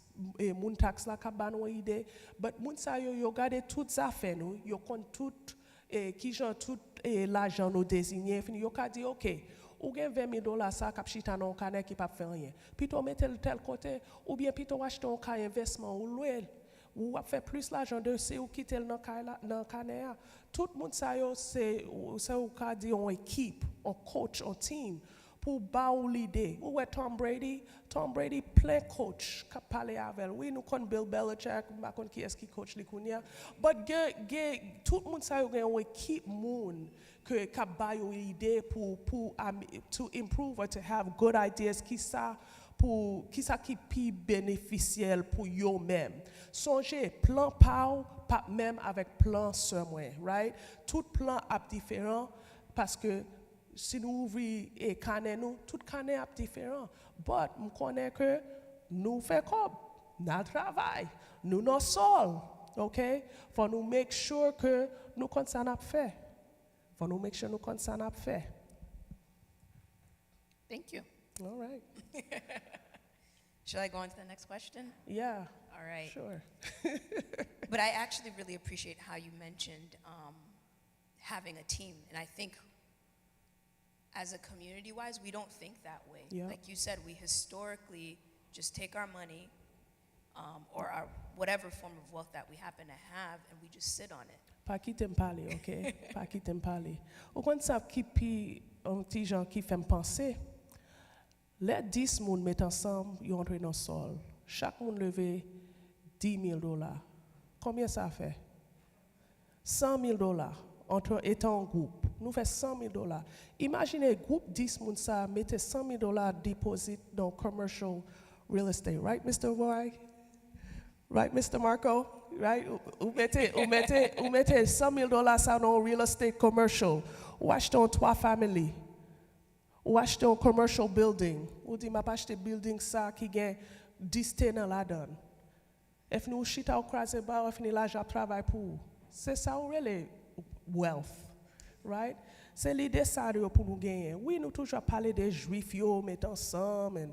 moun tax la ka ba nou idée. But moun sa yo gade toutes affaires nous, yo compte tout qui jan tout l'argent nous désigné, fini yo ka di OK. Ou gen $20 ça k'ap chita nan canet qui pas faire rien. Plutôt mettre tel côté ou bien plutôt acheter un cas investissement ou louer ou a fait plus l'argent de c'est ou quitter dans canet. Tout le monde ça yo c'est ou ka di on équipe, on coach, on team pour ba ou l'idée. Ou est Tom Brady plein coach qui parler avec. Oui, nous connaissons Bill Belichick, nous connaissons qui est qui coach li kounya. But tout le monde ça yo gen une équipe moun que ka ba yo idée pour to improve or to have good ideas qui ça qui pi bénéficiel pour yo même. Songez plan pas même avec plan sur moi, right? Tout plan a différent parce que si nous ouvrons et canet nous, tout canet est différent. But nous connaissons que nous faisons comme, nous travaillons, nous sommes seuls. OK? Faut nous make sure que nous connaissons à faire. Faut nous make sure nous connaissons à faire. Thank you. All right. Should I go on to the next question? Yeah. All right. Sure. But I actually really appreciate how you mentioned having a team. And I think as a community-wise, we don't think that way. Yeah. Like you said, we historically just take our money or our whatever form of wealth that we happen to have and we just sit on it. Pas quitter me parler, OK? Pas quitter me parler. Ou quand ça qui pi un petit gens qui fait me penser, les 10 moun mettent ensemble, ils entrent dans le sol. Chaque moun levé $10,000. Combien ça fait? $100,000. entre étant en groupe. Nous faisons $100,000. Imaginez, groupe 10 moun ça mettez $100,000 deposit dans commercial real estate, right, Mr. Roy? Right, Mr. Marco? Right? Ou mettez $100,000 ça dans real estate commercial. Ou achetez un 3 family. Ou achetez un commercial building. Ou dit, m'a pas acheté building ça qui gagne 10 tenants là-dedans. If nous chita au croisé bas, if nous l'argent travail pour. C'est ça ou really wealth, right? C'est l'idée ça pour nous gagner. Oui, nous toujours parler des juifs yo mettent ensemble and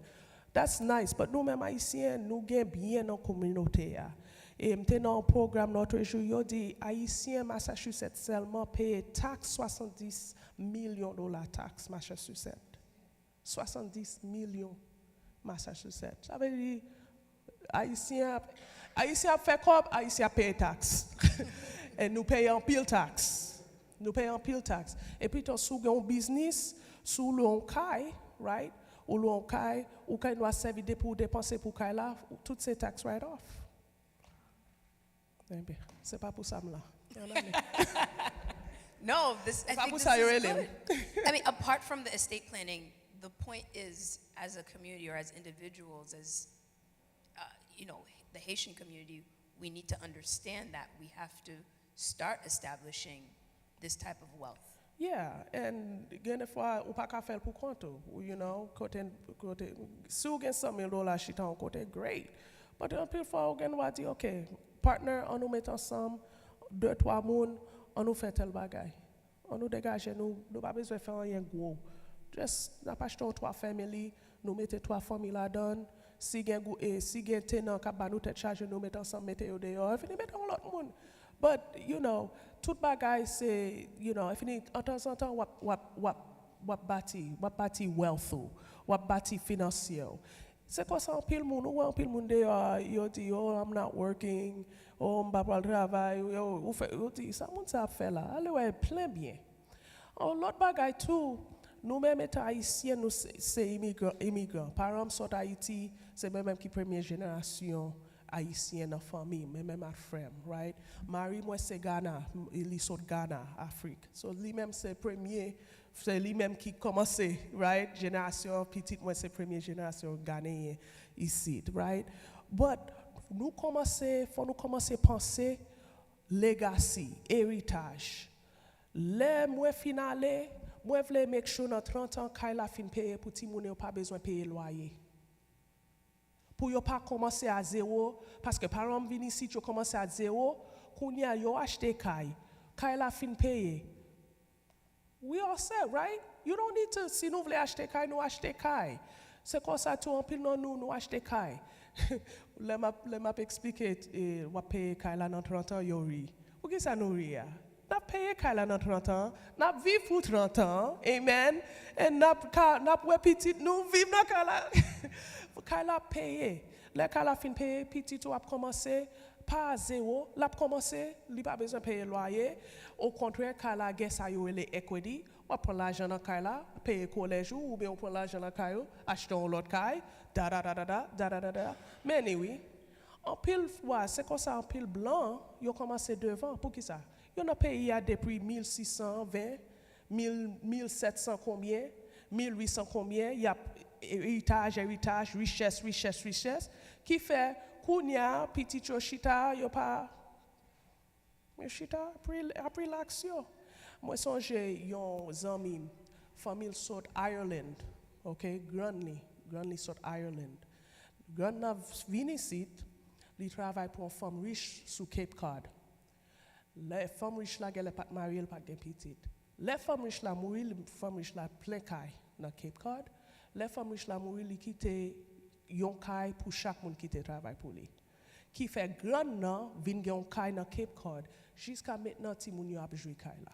that's nice, but nous même haïtiens nous gagnons bien dans la communauté. Et maintenant un programme notre jour yo dit haïtiens Massachusetts seulement paye taxe $70 millions taxe Massachusetts. 70 millions Massachusetts. Ça veut dire haïtiens fait comme haïtiens paye taxe. Et nous payons pile taxe. Nous payons pile taxe. Et puis, si vous avez un business, sous le caille, right? Ou le caille, ou quand doit servir pour dépenser pour caille là, toutes ces taxes right off. C'est pas pour ça là. No, this I think this is good. I mean, apart from the estate planning, the point is, as a community or as individuals, as the Haitian community, we need to understand that we have to start establishing this type of wealth. Yeah, and again, if ou pas qu'à faire pour compte, côté si vous gagnez $100,000 chita en côté, great. But then people fois again va dire, okay, partner, on nous met ensemble, 2-3 moun, on nous fait tel bagay. On nous dégage, nous pas besoin de faire rien gros. Just n'a pas acheté 3 family, nous mettez 3 familles là-dedans. Si gen tenant ka ba nous tête charge, nous mettons ensemble, mettez yo dehors, et puis mettons l'autre monde. But, tout bagay c'est, if you en temps en temps, wap bati wealth ou, wap bati financier. C'est quoi ça, en pile moun, ou en pile moun dehors, yo dit, oh, I'm not working, oh, m'ba pral travail, yo dit, ça moun ça fait là, allez ouais, plein bien. L'autre bagay tout, nous-mêmes étant haïtiens, nous c'est immigrants. Parents sont Haïti, c'est même qui première génération haïtienne dans la famille, même ma frère, right? Marie moi c'est Ghana, il sont Ghana, Afrique. So lui-même c'est premier, c'est lui-même qui commençait, right? Génération petite moi c'est première génération ghanéenne ici, right? But faut nous commencer à penser legacy, héritage. Les mois finale moi, je veux make sure dans 30 ans, quand il a fin payer pour ti moun, pas besoin de payer loyer. Pour ne pas commencer à zéro, parce que par exemple, vini ici, tu commences à zéro, quand il a acheté kai, quand il a fin payer. We all set, right? You don't need to, si nous voulons acheter kai, nous acheter kai. C'est comme ça, tout en pile, nous acheter kai. Je m'a expliqué, on payer kai là dans 30 ans, yori. Ou qui ça nous rit? N'a payé Kala dans 30 ans, n'a vécu pour 30 ans, amen, et n'a petit nous vivons dans Kala. Kala payé. Le Kala fin payé, petit ou a commencé pas à zéro, l'a commencé, il pas besoin de payer loyer. Au contraire, Kala gagne ça yo les equity, on prend l'argent dans Kala, payer collège ou bien on prend l'argent dans Kala, acheter un autre Kala, da. Mais anyway, en pile fois, c'est comme ça en pile blanc, yo commencé devant pour qui ça? Yon a payé depuis 1620, 1700 combien, 1800 combien, il y a héritage, richesse, qui fait kounya, petit chita, yo pas, chita, après l'action. Moi, songe yon zami, famille sort Ireland, okay, Grandly sort Ireland. Grandna vini ici, il travaille pour une femme riche sous Cape Cod. Les femmes riches là, elles pas mariées, elles pas de petites. Les femmes riches là mourir, les femmes riches là plein caille dans Cape Cod. Les femmes riches là mourir, ils quittent yon caille pour chaque monde qui travaille pour lui. Qui fait grand nan vinn yon caille dans Cape Cod. Jusqu'à maintenant, ti moun yo a joué caille là.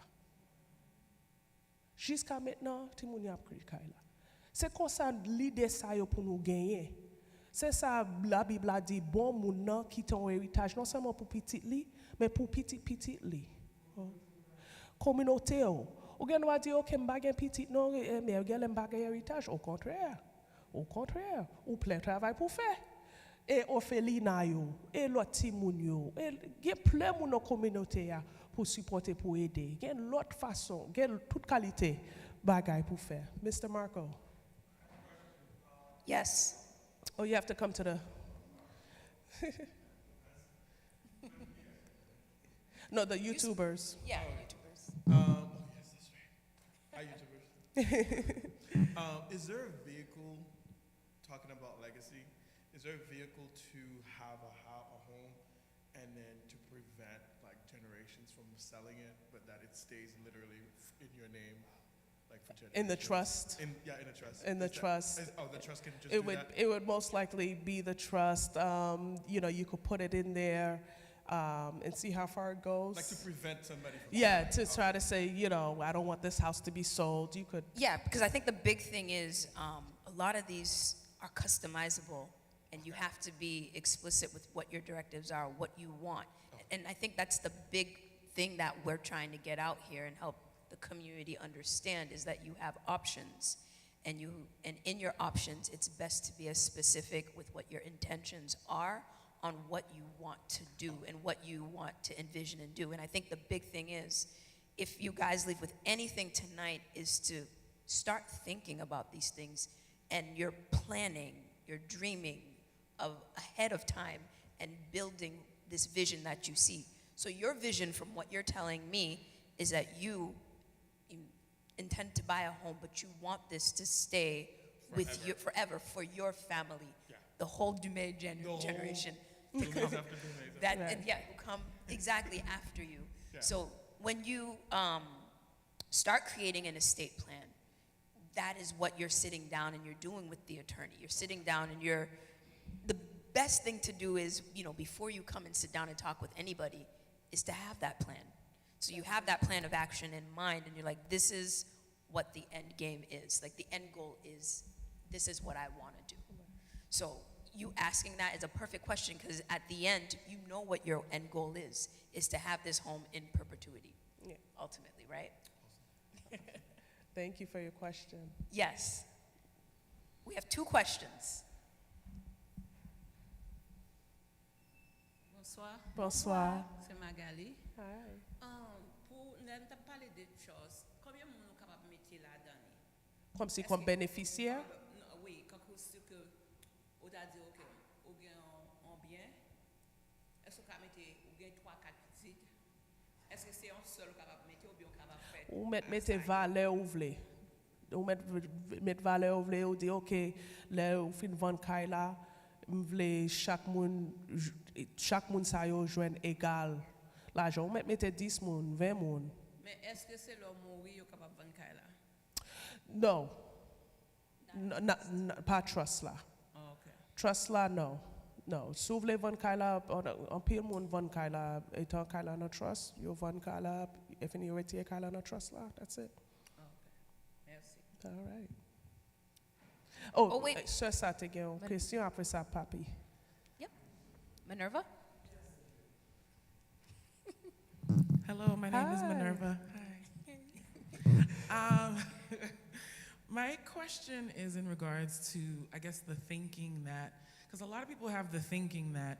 Jusqu'à maintenant, ti moun yo a joué caille là. C'est comme ça l'idée ça yo pour nous gagner. C'est ça la Bible a dit bon moun nan qui ton héritage non seulement pour petit li mais pour petit li. Communauté ou gen wa di OK m'bagay petit non mais gen m'bagay héritage au contraire ou plein travail pour faire et Ophélie na yo et l'autre ti moun yo et gen plein moun dans communauté ya pour supporter, pour aider. Il y a l'autre façon, il y a toute qualité bagaille pour faire. Mr. Marco. Yes. Oh, you have to come to the. No, the YouTubers. Yeah, YouTubers. Yes, that's right. Hi, YouTubers. Is there a vehicle, talking about legacy, is there a vehicle to have a home and then to prevent like generations from selling it, but that it stays literally in your name, like for generations? In the trust. In a trust. In the Is that- trust. the trust can just It do would, that? it would most likely be the trust. You know, you could put it in there and see how far it goes. Like to prevent somebody from Yeah, selling to it. try to say, you know, I don't want this house to be sold. You could. Yeah, because I think the big thing is a lot of these are customizable, and you have to be explicit with what your directives are, what you want. And I think that's the big thing that we're trying to get out here and help the community understand is that you have options, and in your options, it's best to be as specific with what your intentions are on what you want to do and what you want to envision and do. And I think the big thing is, if you guys leave with anything tonight, is to start thinking about these things, and you're planning, you're dreaming of ahead of time and building this vision that you see. So your vision, from what you're telling me, is that you intend to buy a home, but you want this to stay with you forever for your family, the whole Dumais generation. Dumais after Dumais. That Right. and yeah, who come exactly after you. Yeah. So when you start creating an estate plan, that is what you're sitting down and you're doing with the attorney. You're sitting down and the best thing to do is, you know, before you come and sit down and talk with anybody, is to have that plan. So you have that plan of action in mind, and you're like, this is what the end game is. Like, the end goal is, this is what I want to do. So you asking that is a perfect question, because at the end, you know what your end goal is to have this home in perpetuity, Yeah. ultimately, right? Thank you for your question. Yes. We have 2 questions. Bonsoir, Bonsoir. c'est Magali. Hi. Pour nous parler de choses, combien de monde est capable de mettre là-dedans? Comme si Est-ce comme que- bénéficiaire. Non, oui, quand c'est que on a dit OK, ou bien en bien, est-ce qu'on peut mettre ou bien 3-4 petites? Est-ce que c'est un seul capable de mettre ou bien on capable de faire? Ou mettez valeur ou vle. Ou mettre valeur ou vle ou dire OK, là ou fin vendre caille là, m'vle chaque moun sa yo joine égal l'argent. Ou mettez 10 moun, 20 moun. Mais est-ce que c'est l'homme mourir ou capable de vendre caille là? No. Pas trust là. Oh, OK. Trust là, no. No. Si vous voulez vendre caille là, en pile moun vendre caille là, étant caille là no trust, you vendre caille là, if you retire caille là no trust là, that's it. Oh, OK. Merci. All right. Oh, Oh, wait. Sir ça te gen une question après ça, papi. Yep. Minerva? Hello, my name is Hi. Minerva. My question is in regards to, I guess, the thinking that, because a lot of people have the thinking that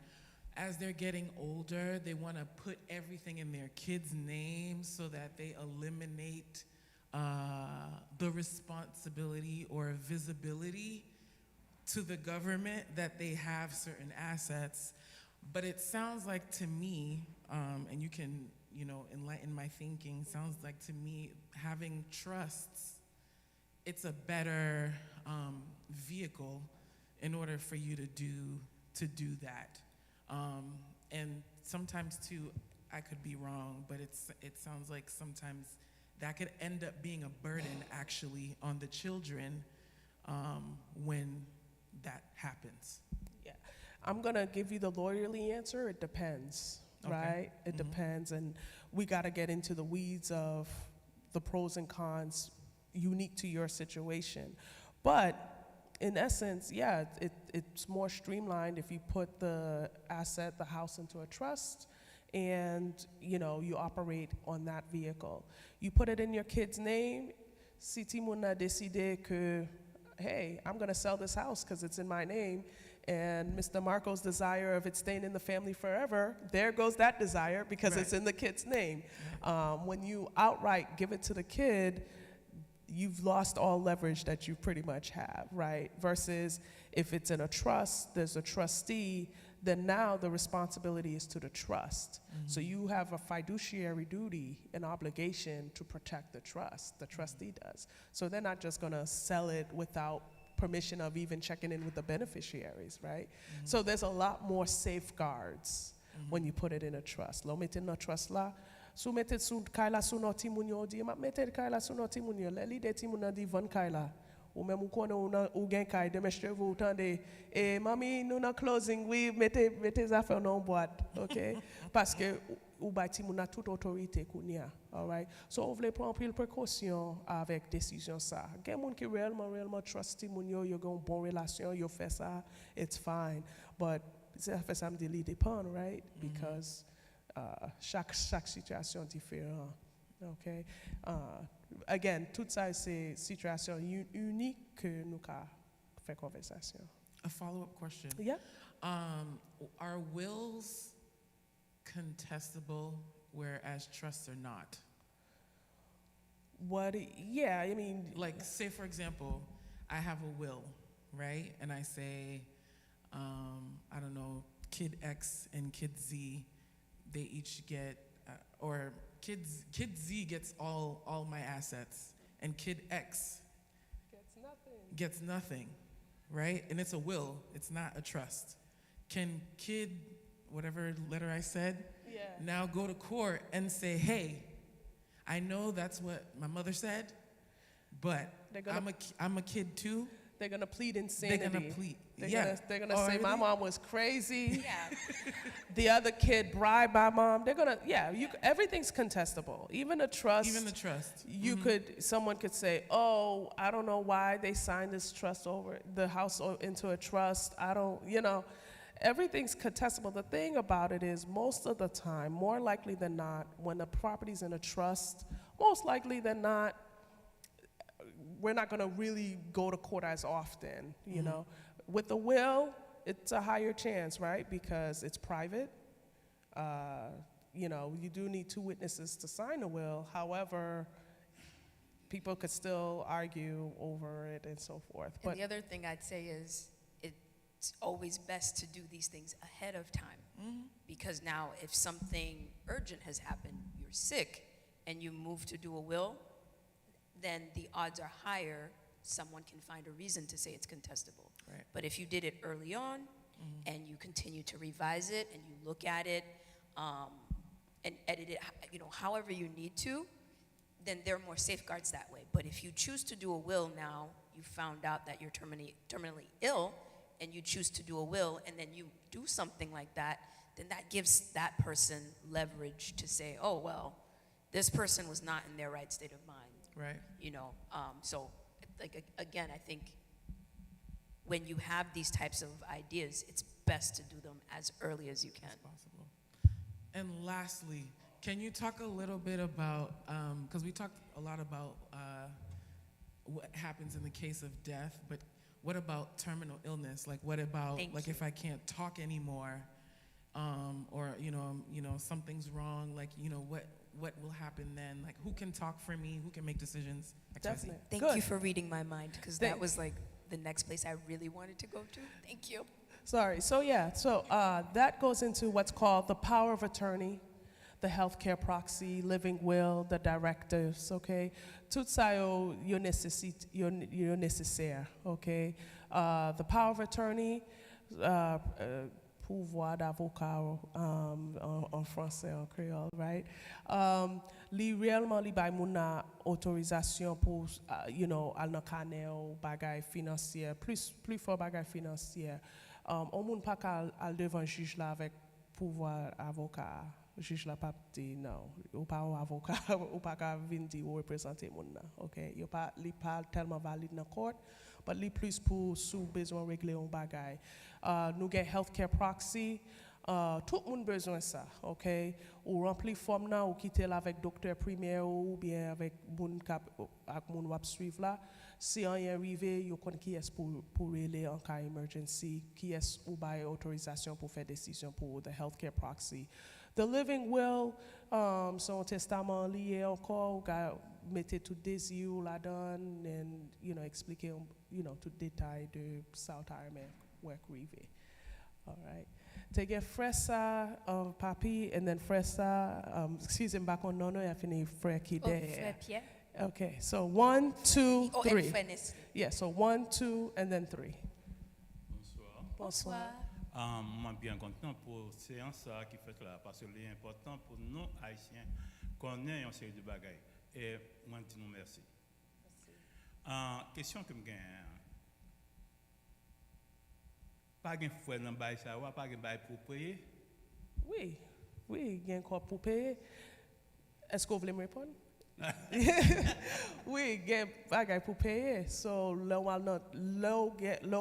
as they're getting older, they want to put everything in their kids' names so that they eliminate the responsibility or visibility to the government that they have certain assets. But it sounds like to me, and you can, enlighten my thinking, sounds like to me having trusts, it's a better vehicle in order for you to do that. And sometimes too, I could be wrong, but it sounds like sometimes that could end up being a burden actually on the children when that happens. Yeah. I'm going to give you the lawyerly answer. It depends, Okay. right? It depends. And we got to get into the weeds of the pros and cons unique to your situation. But in essence, yeah, it's more streamlined if you put the asset, the house, into a trust, and you operate on that vehicle. You put it in your kid's name. Si ti moun a décidé que hey, I'm going to sell this house because it's in my name, and Mr. Marco's desire of it staying in the family forever, there goes that desire because it's in the kid's name. When you outright give it to the kid, you've lost all leverage that you pretty much have, right? Versus if it's in a trust, there's a trustee, then now the responsibility is to the trust. So you have a fiduciary duty, an obligation to protect the trust. The trustee does. So they're not just gonna sell it without permission of even checking in with the beneficiaries, right? So there's a lot more safeguards when you put it in a trust. Lo mette in a trust la, sou mette sou kaila sou no timunyo di, ma mette kaila sou no timunyo, le li de timunan di van kaila. Ou même ou konnen ou gen kay de mestre vous tande et mami nous dans closing oui mettez affaires dans boîte, OK? Parce que ou bâti moun a toute autorité kounya, all right? So on voulait prendre pile précaution avec décision ça. Gen moun ki réellement trusty moun yo gon bon relation, yo fait ça, it's fine. But ça fait ça me dit dépend, right? Because chaque situation différent. Okay. Again, tout ça c'est situation unique que nous avons fait conversation. A follow-up question. Yeah. Are wills contestable, whereas trusts are not? Yeah, I mean, Like, say for example, I have a will, right? And I say, I don't know, kid X and kid Z, they each get, or kid Z gets all my assets, and kid X gets nothing, right? And it's a will, it's not a trust. Can kid, whatever letter I said, now go to court and say, hey, I know that's what my mother said, but I'm a kid too. They're gonna plead insanity. They're gonna plead. They're gonna say my really? mom was crazy. Yeah. The other kid bribed my mom. They're gonna, everything's contestable. Even a trust. Even the trust. Someone could say, oh, I don't know why they signed this trust over, the house into a trust. Everything's contestable. The thing about it is most of the time, more likely than not, when the property's in a trust, most likely than not, we're not going to really go to court as often, you know. With the will, it's a higher chance, right? Because it's private. You do need 2 witnesses to sign a will. However, people could still argue over it and so forth. And the other thing I'd say is it's always best to do these things ahead of time. Because now if something urgent has happened, you're sick, and you move to do a will, then the odds are higher someone can find a reason to say it's contestable. Right. But if you did it early on and you continue to revise it and you look at it and edit it, however you need to, then there are more safeguards that way. But if you choose to do a will now, you found out that you're terminally ill, and you choose to do a will, and then you do something like that, then that gives that person leverage to say, oh, well, this person was not in their right state of mind. Right. So, again, I think when you have these types of ideas, it's best to do them as early as you can. As possible. And lastly, can you talk a little bit about, because we talked a lot about what happens in the case of death, but what about terminal illness? Like, what about, if I can't talk anymore, or, something's wrong, what will happen then? Like, who can talk for me? Who can make decisions? Definitely. Thank you for reading my mind, because that was the next place I really wanted to go to. Thank you. Sorry. So that goes into what's called the power of attorney, the healthcare proxy, living will, the directives. Okay, tout ça yo nécessaire. Okay, the power of attorney. Pouvoir d'avocat en français, en créole, right? Li réellement li bay moun na autorisation pour, al nan kane ou bagay financier, plus fort bagay financier. On moun pa ka al devan juge la avec pouvoir avocat. Juge la pa di non, ou pa un avocat, ou pa ka vin di ou représenter moun na, okay? Li pa tellement valide nan court, but li plus pour sous besoin régler un bagay. Nou gen healthcare proxy, Tout le monde besoin de ça, ok? Ou remplir forme là, ou quitter là avec docteur primaire ou bien avec moun kap ak moun wap suivre là. Si rien arrivé, yo connaît qui est pour aller en cas emergency, qui est ou bail autorisation pour faire décision pour the healthcare proxy. The living will, son testament lié encore, ou ga mettez tout désir là-dedans and expliquer tout détail de ça retirement work arrivé. All right. Take a fresa of papi and then fresa, excuse me, back on nono, I fini frère qui there. Pierre. Okay, so 1, 2, Oh, 3. Infenis. Yeah, so 1, 2, and then 3. Bonsoir. Bonsoir. Moi, bien content pour cette séance qui fait là, parce que c'est important pour nous, Haïtiens, qu'on ait une série de bagailles. Et moi, je dis nous merci. Question que je gagne. Pas de fouet dans le bail, ça va, pas de bail pour payer? Oui, il y a encore pour payer. Est-ce que vous voulez me répondre? Oui, il y a un bagage pour payer. So, là,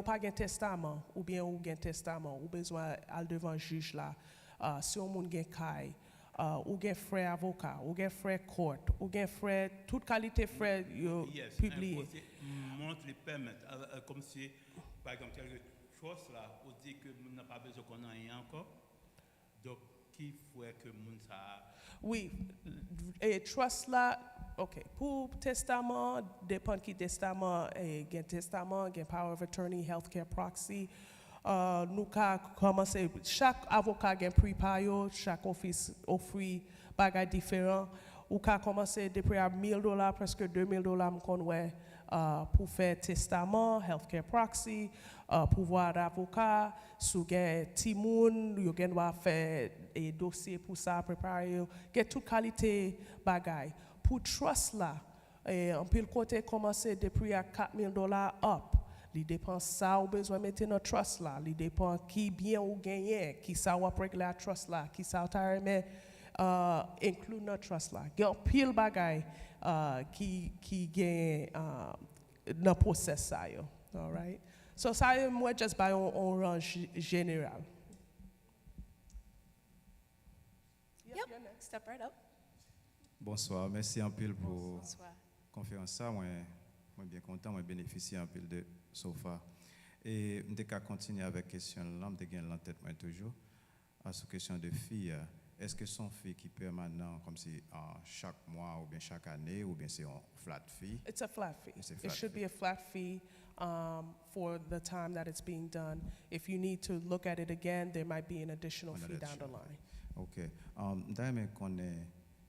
pas de testament, ou bien ou un testament, ou besoin d'aller devant le juge là. Si on a un cas, ou un frère avocat, ou un frère court, ou un frère, toute qualité frère publié. Montre les permettre, comme si, par exemple, quelque chose là, on dit que nous n'avons pas besoin qu'on ait rien encore. Donc, qui fait que nous ça? Oui, et trust là, ok. Pour testament, dépend qui testament, il y a testament, il y a power of attorney, healthcare proxy. Nous avons commencé, chaque avocat a un prix par yo, chaque office offre bagages différents. Ou avons commencé depuis à $1,000, presque $2,000 pour faire testament, healthcare proxy, pouvoir d'avocat, sous gen timoun, yo gen doit faire un dossier pour ça, préparer, get toute qualité bagay. Pour trust là, on peut le côté commencer depuis à $4,000 up. Li dépend ça ou besoin mettre dans trust là, li dépend qui bien ou gagné, qui ça ou régler trust là, qui ça t'a mais inclut dans trust là. Gen pile bagay qui gagne dans process ça yo. All right. So ça moi just by on range général. Yep. Step right up. Bonsoir, merci un peu pour Bonsoir. la conférence. Moi, bien content, moi bénéficie un peu de SOFA. Et je vais continuer avec la question là, je vais en tête moi toujours à cette question de filles. Est-ce que son fille qui permanent comme si chaque mois ou bien chaque année ou bien c'est un flat fee? It's a flat fee. It's a It flat should fee. be a flat fee for the time that it's being done. If you need to look at it again, there might be an additional fee down the line. OK. D'ailleurs, qu'on est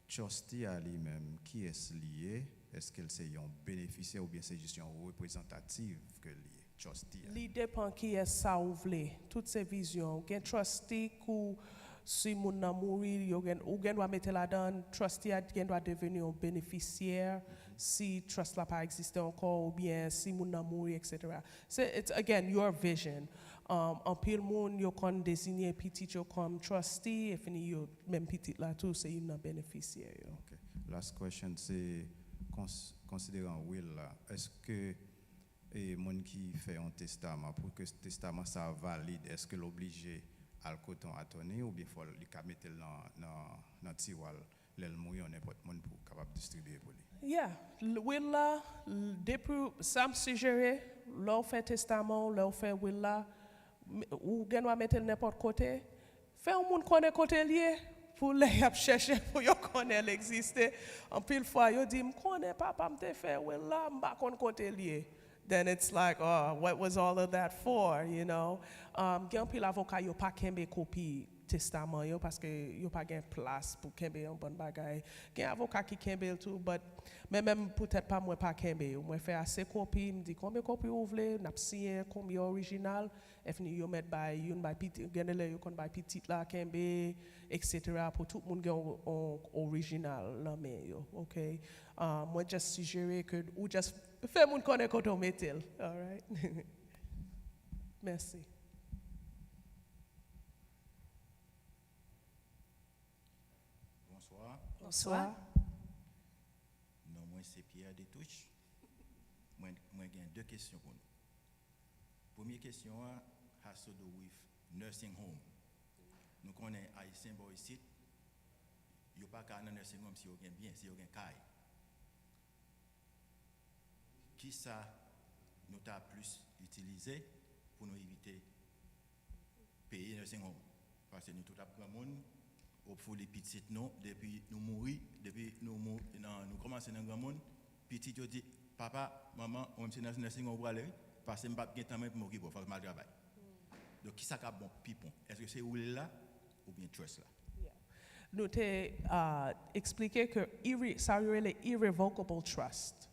trustee à lui-même, qui est lié? Est-ce qu'elle c'est un bénéficiaire ou bien c'est juste un représentatif que lié? Trustee. Li dépend qui est ça ou vle. Toutes ces visions. Gen trustee ou si moun nan mouri, ou gen doit mettre là-dedans, trustee gen doit devenir un bénéficiaire si trust la pas existe encore ou bien si moun nan mouri, etc. So it's again your vision. En pile moun yo kon désigner petit yo comme trustee et fini yo même petit là tout c'est une bénéficiaire yo. OK. Last question c'est considérant will là, est-ce que et moun qui fait un testament pour que ce testament ça valide, est-ce que l'obligé à le coton attorney ou bien faut le mettre dans tiroir le mouillon n'importe monde pour capable distribuer pour lui. Yeah, will là depuis ça me suggérer leur fait testament, leur fait will là ou gen doit mettre n'importe côté, fait un monde connaît côté lié pour les chercher pour yo connaître l'exister. En pile fois yo dit me connaît papa me fait will là m'pa connaît côté lié. Then it's like, oh, what was all of that for, you know? Gen pile avocat yo pa kembe copie testament yo parce que yo pa gen place pour kembe un bon bagay. Gen avocat qui kembe tout, but même peut-être pas moi pas kembe. Moi fait assez copie, me dit combien copie vous voulez, n'a signé combien original, et fini yo met by yon by petit gen le yo kon by petit la kembe, etc. pour tout monde gen original là mais yo, okay? Moi just suggérer que ou just fait moun connaît quand on met all right? Merci. Bonsoir. Bonsoir. Non, moi c'est Pierre Détouche. Moi j'ai deux questions pour nous. Première question has to do with nursing home. nous connaissons haïtien bon ici, yo pas qu'à nursing home si yo gen bien, si yo gen caille. Qui ça nous t'a plus utilisé pour nous éviter payer nursing home? Parce que nous tout grand monde au pour les petites non depuis nous mourir, depuis nous commençons dans grand monde, petit yo dit papa, maman, on me dans nursing home pour aller parce que m'pas gen temps pour m'occuper, faut que mal travail. Donc qui ça ka bon pipon? Est-ce que c'est ou là ou bien trust là? Nous t'ai expliqué que ça relève irrevocable trust.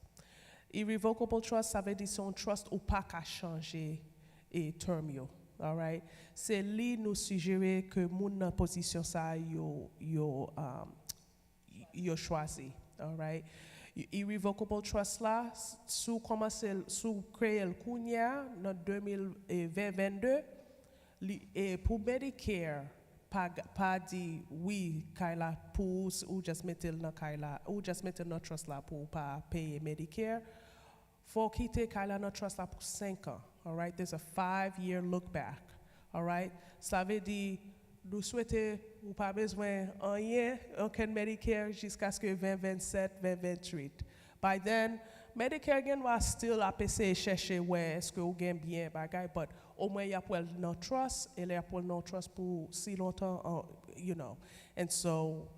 Irrevocable trust, ça veut dire son trust ou pas qu'à changer et terme yo. All right? C'est lui nous suggérer que mon position ça yo choisi. All right? Irrevocable trust là, sous créer le kounya dans 2022 et pour Medicare pas dit oui kaila pour ou just mettre dans kaila ou just mettre dans trust là pour pas payer Medicare. Faut quitter kaila dans trust là pour 5 ans. All right? There's a 5-year look back. All right? Ça veut dire nous souhaitons ou pas besoin rien aucun Medicare jusqu'à ce que 2027, 2028. By then, Medicare again va still essayer chercher where est-ce que vous gagnez bien bagay, but au moins il y a pour no trust et il y a pour no trust pour si longtemps, you know. And so,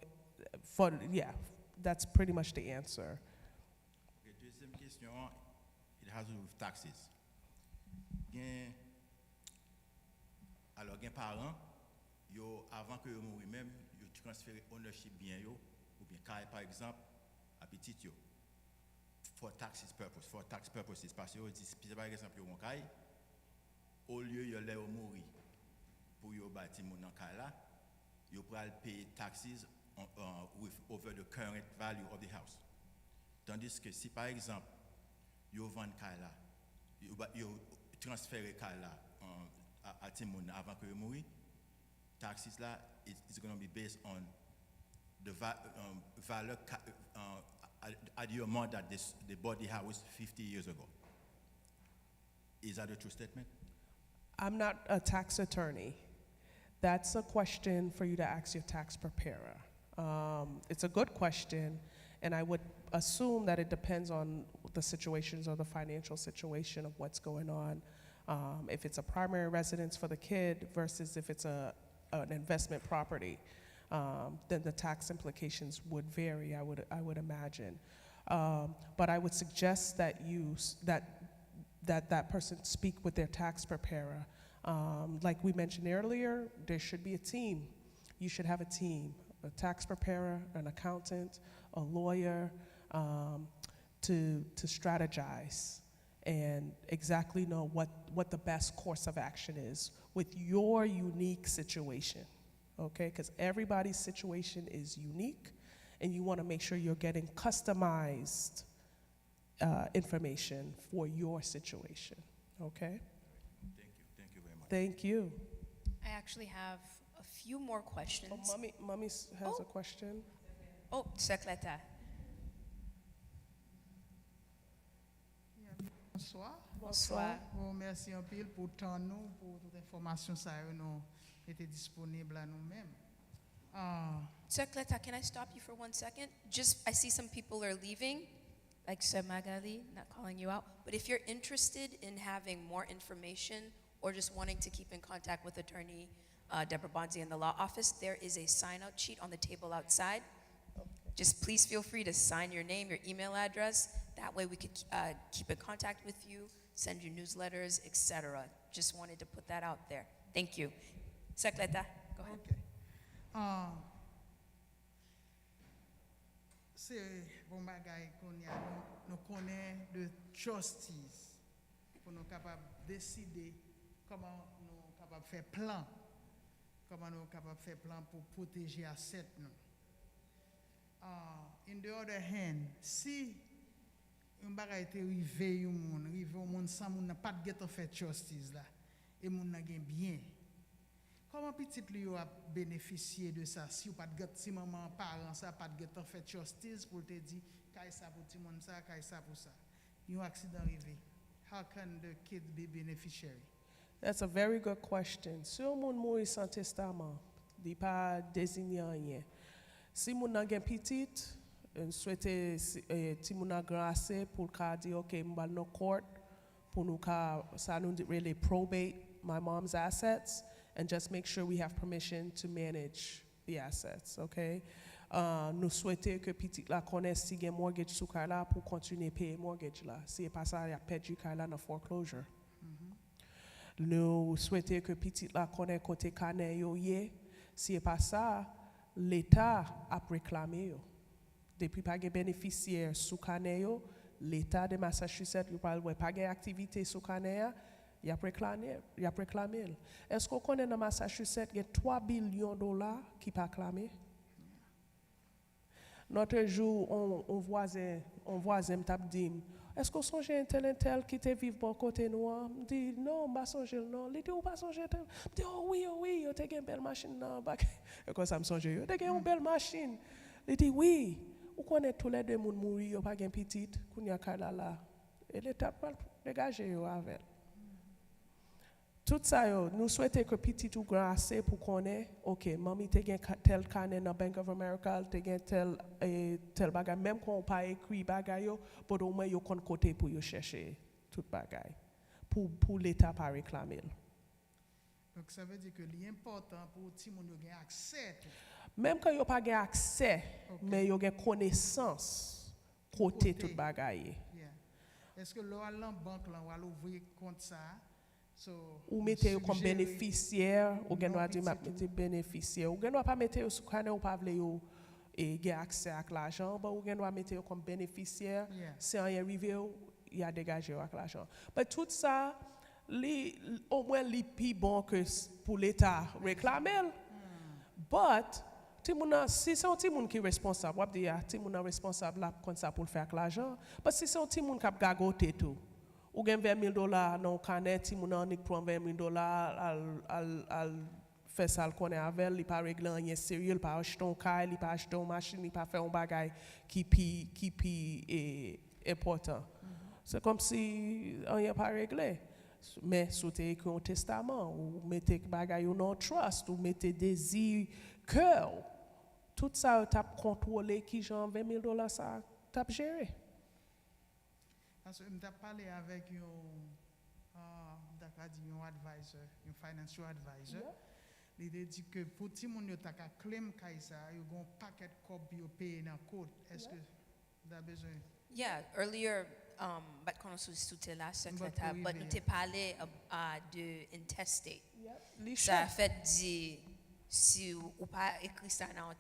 that's pretty much the answer. Okay, deuxième question, it has to do with taxes. Alors, les parents, avant que vous mouriez même, vous transférez ownership bien yo, ou bien par exemple, à petit yo. For tax purposes, parce que si par exemple vous avez au lieu de les mourir pour vous bâtir mon caille là, vous pouvez payer taxes over the current value of the house. Tandis que si par exemple vous vendez caille là, vous transférez caille là à Timon avant que vous mouriez, taxes là is going to be based on the value at the amount that they bought the house 50 years ago. Is that a true statement? I'm not a tax attorney. That's a question for you to ask your tax preparer. It's a good question, and I would assume that it depends on the situations or the financial situation of what's going on. If it's a primary residence for the kid versus if it's an investment property. Then the tax implications would vary, I would imagine. But I would suggest that that person speak with their tax preparer. Like we mentioned earlier, there should be a team. You should have a team, a tax preparer, an accountant, a lawyer, to strategize and exactly know what the best course of action is with your unique situation. Okay, because everybody's situation is unique, and you want to make sure you're getting customized information for your situation. Okay? Thank you very much. Thank you. I actually have a few more questions. Oh, mommy has a question. Oh, secrétaire. Bonsoir. Bonsoir. Vous remercie un peu pour temps nous, pour toute information ça nous était disponible à nous-mêmes. Secrétaire, can I stop you for 1 second? I see some people are leaving, like Sir Magali, not calling you out. But if you're interested in having more information or just wanting to keep in contact with attorney Deborah Bondzie in the law office, there is a sign-out sheet on the table outside. Just please feel free to sign your name, your email address. That way we could keep in contact with you, send you newsletters, etc. Just wanted to put that out there. Thank you. Secrétaire, go ahead. Okay. C'est bon bagay qu'on y a nous connaît de trustees pour nous capable décider comment nous capable faire plan, comment nous capable faire plan pour protéger asset nous. In the other hand, si un bagay était rivé au monde sans moun n'a pas de get fait trustees là et moun n'a gen bien. Comment petit lui a bénéficié de ça si ou pas de si maman parent ça pas de get fait trustees pour te dire kay ça pour ti monde ça kay ça pour ça. Un accident arrivé. How can the kid be beneficiary? That's a very good question. Si on moun mourir sans testament, Li pas désigné rien. Si moun nan gen petit, souhaite ti moun nan grand assez pour ka di OK, m'bal no court pour nous ka ça nous really probate my mom's assets and just make sure we have permission to manage the assets, okay? Nous souhaitons que petit la connaisse si gen mortgage sous là pour continuer payer mortgage là. Si pas ça, il a perdu là dans foreclosure. Nous souhaitons que petit la connaisse côté canet yo yé. Si pas ça, l'État a réclamé yo. Depuis pas de bénéficiaires sous canet yo, l'État de Massachusetts yo pas de activité sous canet, il a réclamé. Est-ce qu'on connaît dans Massachusetts il y a 3 billions de dollars qui pas réclamé? Notre jour, on voisin m'a dit, est-ce qu'on songe un tel qui te vive bon côté noir? Je dis, non, je ne songe non. Il dit, ou pas songe tel? Je dis, oh oui, tu as une belle machine. Et quand ça me songe, tu as une belle machine. Il dit, oui, ou connaît tous les deux moun mouri, yo pas gen petite, kounya kala la. Et l'État va dégager yo avec. Tout ça, nous souhaitons que petit ou grand assez pour qu'on ait, OK, maman te gen tel canet dans Bank of America, te gen tel bagay, même quand on pas écrit bagay yo, pour au moins yo kon côté pour yo chercher tout bagay. Pour l'État pas réclamer. Donc ça veut dire que l'important pour ti moun yo gen accès. Même quand yo pas gen accès, mais yo gen connaissance côté tout bagay. Yeah. Est-ce que l'on a banque là ou ouvrir compte ça? So, ou mettez comme bénéficiaire, ou gen doit dire mettez bénéficiaire, ou gen doit pas mettre sur canet ou pas vle yo et get accès à l'argent, ou gen doit mettre comme bénéficiaire, si rien arrivé, il y a dégagé avec l'argent. Mais tout ça, au moins li pi bon que pour l'État réclamer. But si c'est un petit monde qui est responsable, on dit ti moun responsable là comme ça pour faire l'argent. Mais si c'est un petit monde qui a gagoté tout, ou gen $20,000 dans canet, ti moun an prend $20,000 al fait ça connaît avec, il pas régler rien sérieux, il pas acheter un car, il pas acheter une machine, il pas faire un bagage qui pi important. C'est comme si rien pas réglé. Mais si tu écrit un testament ou mettez bagage non trust ou mettez désir cœur, tout ça t'a contrôlé qui genre $20,000 ça t'a géré. Parce que je parlé avec un advisor, un financial advisor. Il dit que pour tout le monde qui a claim ça, il y a un paquet de copies qui payent dans le code. Est-ce que vous avez besoin? Yeah, earlier, but quand on s'était là, secrétaire, but nous t'ai parlé de intestate. Ça fait dire, si vous pas écrit ça dans un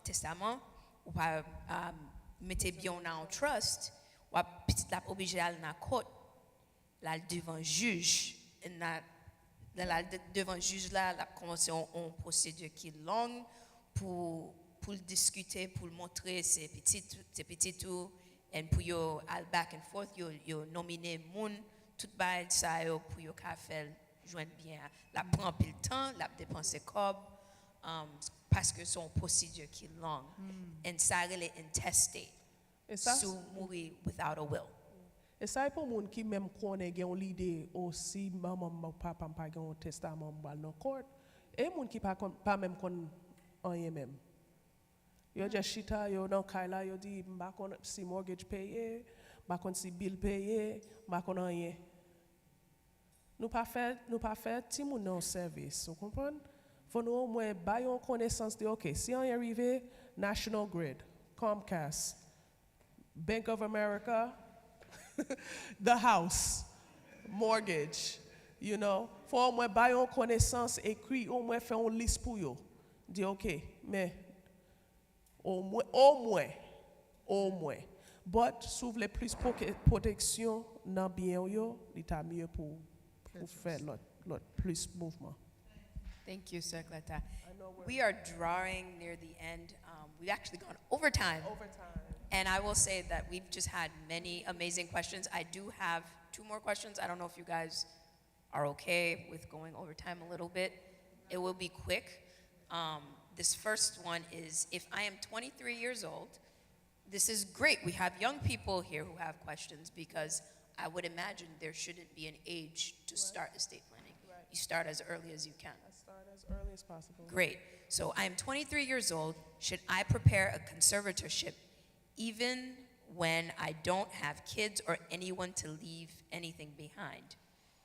testament, ou pas mettez bien dans un trust, ou petit la obligé à la court, là devant juge, devant juge là, la convention en procédure qui est longue pour discuter, pour montrer ces petits tout, et pour yo all back and forth, yo nominer moun tout bail ça yo pour yo ka faire joindre bien. La prend pile temps, la dépenser cob, parce que son procédure qui est longue, et ça est intestate. So mourir without a will. Et ça pour moun qui même connaît gen l'idée aussi maman papa pas gen testament dans court et moun qui pas même kon rien même. Yo just chita yo dans kaila yo dit m'pa kon si mortgage payé, m'pa kon si bill payé, m'pa kon rien. Nous pas faire ti moun non service, vous comprenez? Faut nous au moins bailler connaissance de OK, si on y arrive National Grid, Comcast, Bank of America, the house, mortgage, you know. Faut au moins bailler connaissance écrit, au moins faire une liste pour yo. Dis OK, mais au moins. But si vous voulez plus protection dans bien yo, il est mieux pour faire l'autre plus mouvement. Thank you, Secretary. We are drawing near the end. We've actually gone overtime. And I will say that we've just had many amazing questions. I do have 2 more questions. I don't know if you guys are okay with going overtime a little bit. It will be quick. This first one is, if I am 23 years old, this is great. We have young people here who have questions because I would imagine there shouldn't be an age to start estate planning. you start as early as you can. I start as early as possible. Great. So I am 23 years old. Should I prepare a conservatorship even when I don't have kids or anyone to leave anything behind?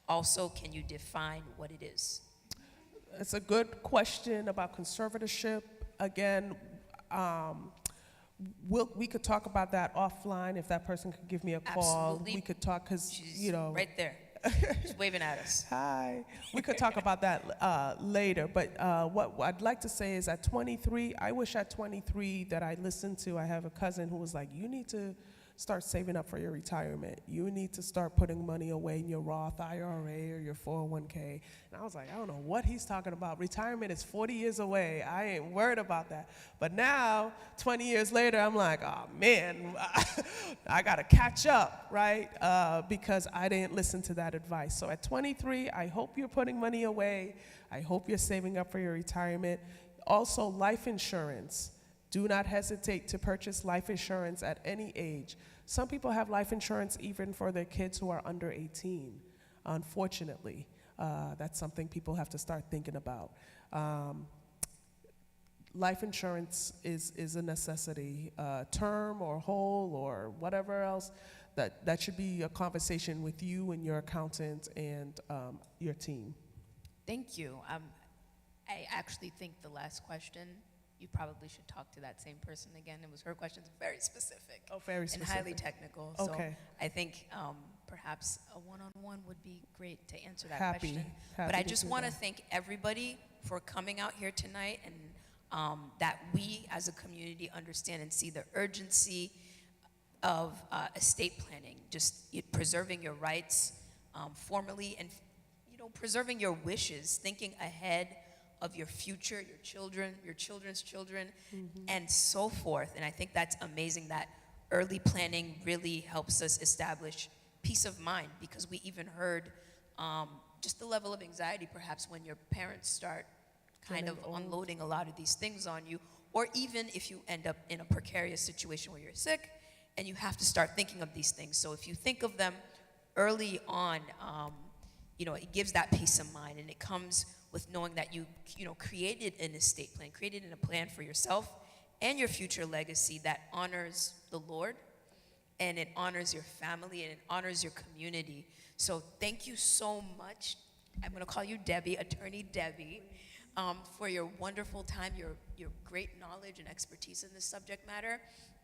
Also, can you define what it is? It's a good question about conservatorship. Again, we could talk about that offline if that person could give me a call. Absolutely. We could talk because, She's you know. right there. She's waving at us. Hi. We could talk about that later. But what I'd like to say is at 23, I wish at 23 that I listened to, I have a cousin who was like, you need to start saving up for your retirement. You need to start putting money away in your Roth IRA or your 401k. And I was like, I don't know what he's talking about. Retirement is 40 years away. I ain't worried about that. But now, 20 years later, I'm like, oh man, I got to catch up, right? Because I didn't listen to that advice. So at 23, I hope you're putting money away. I hope you're saving up for your retirement. Also, life insurance. Do not hesitate to purchase life insurance at any age. Some people have life insurance even for their kids who are under 18. Unfortunately, that's something people have to start thinking about. Life insurance is a necessity, term or whole or whatever else. That should be a conversation with you and your accountant and your team. Thank you. I actually think the last question, you probably should talk to that same person again. It was her questions, very specific. Oh, very specific. And highly technical. Okay. So I think perhaps a one-on-one would be great to answer that Happy question. But I to just do want to that. thank everybody for coming out here tonight, and that we as a community understand and see the urgency of estate planning, just preserving your rights formally, and preserving your wishes, thinking ahead of your future, your children, your children's children, and so forth. And I think that's amazing that early planning really helps us establish peace of mind, because we even heard just the level of anxiety perhaps when your parents start kind of unloading a lot of these things on you, or even if you end up in a precarious situation where you're sick and you have to start thinking of these things. So if you think of them early on, it gives that peace of mind, and it comes with knowing that you created an estate plan, created a plan for yourself and your future legacy that honors the Lord, and it honors your family, and it honors your community. So thank you so much. I'm going to call you Debbie, Attorney Debbie, for your wonderful time, your great knowledge and expertise in this subject matter.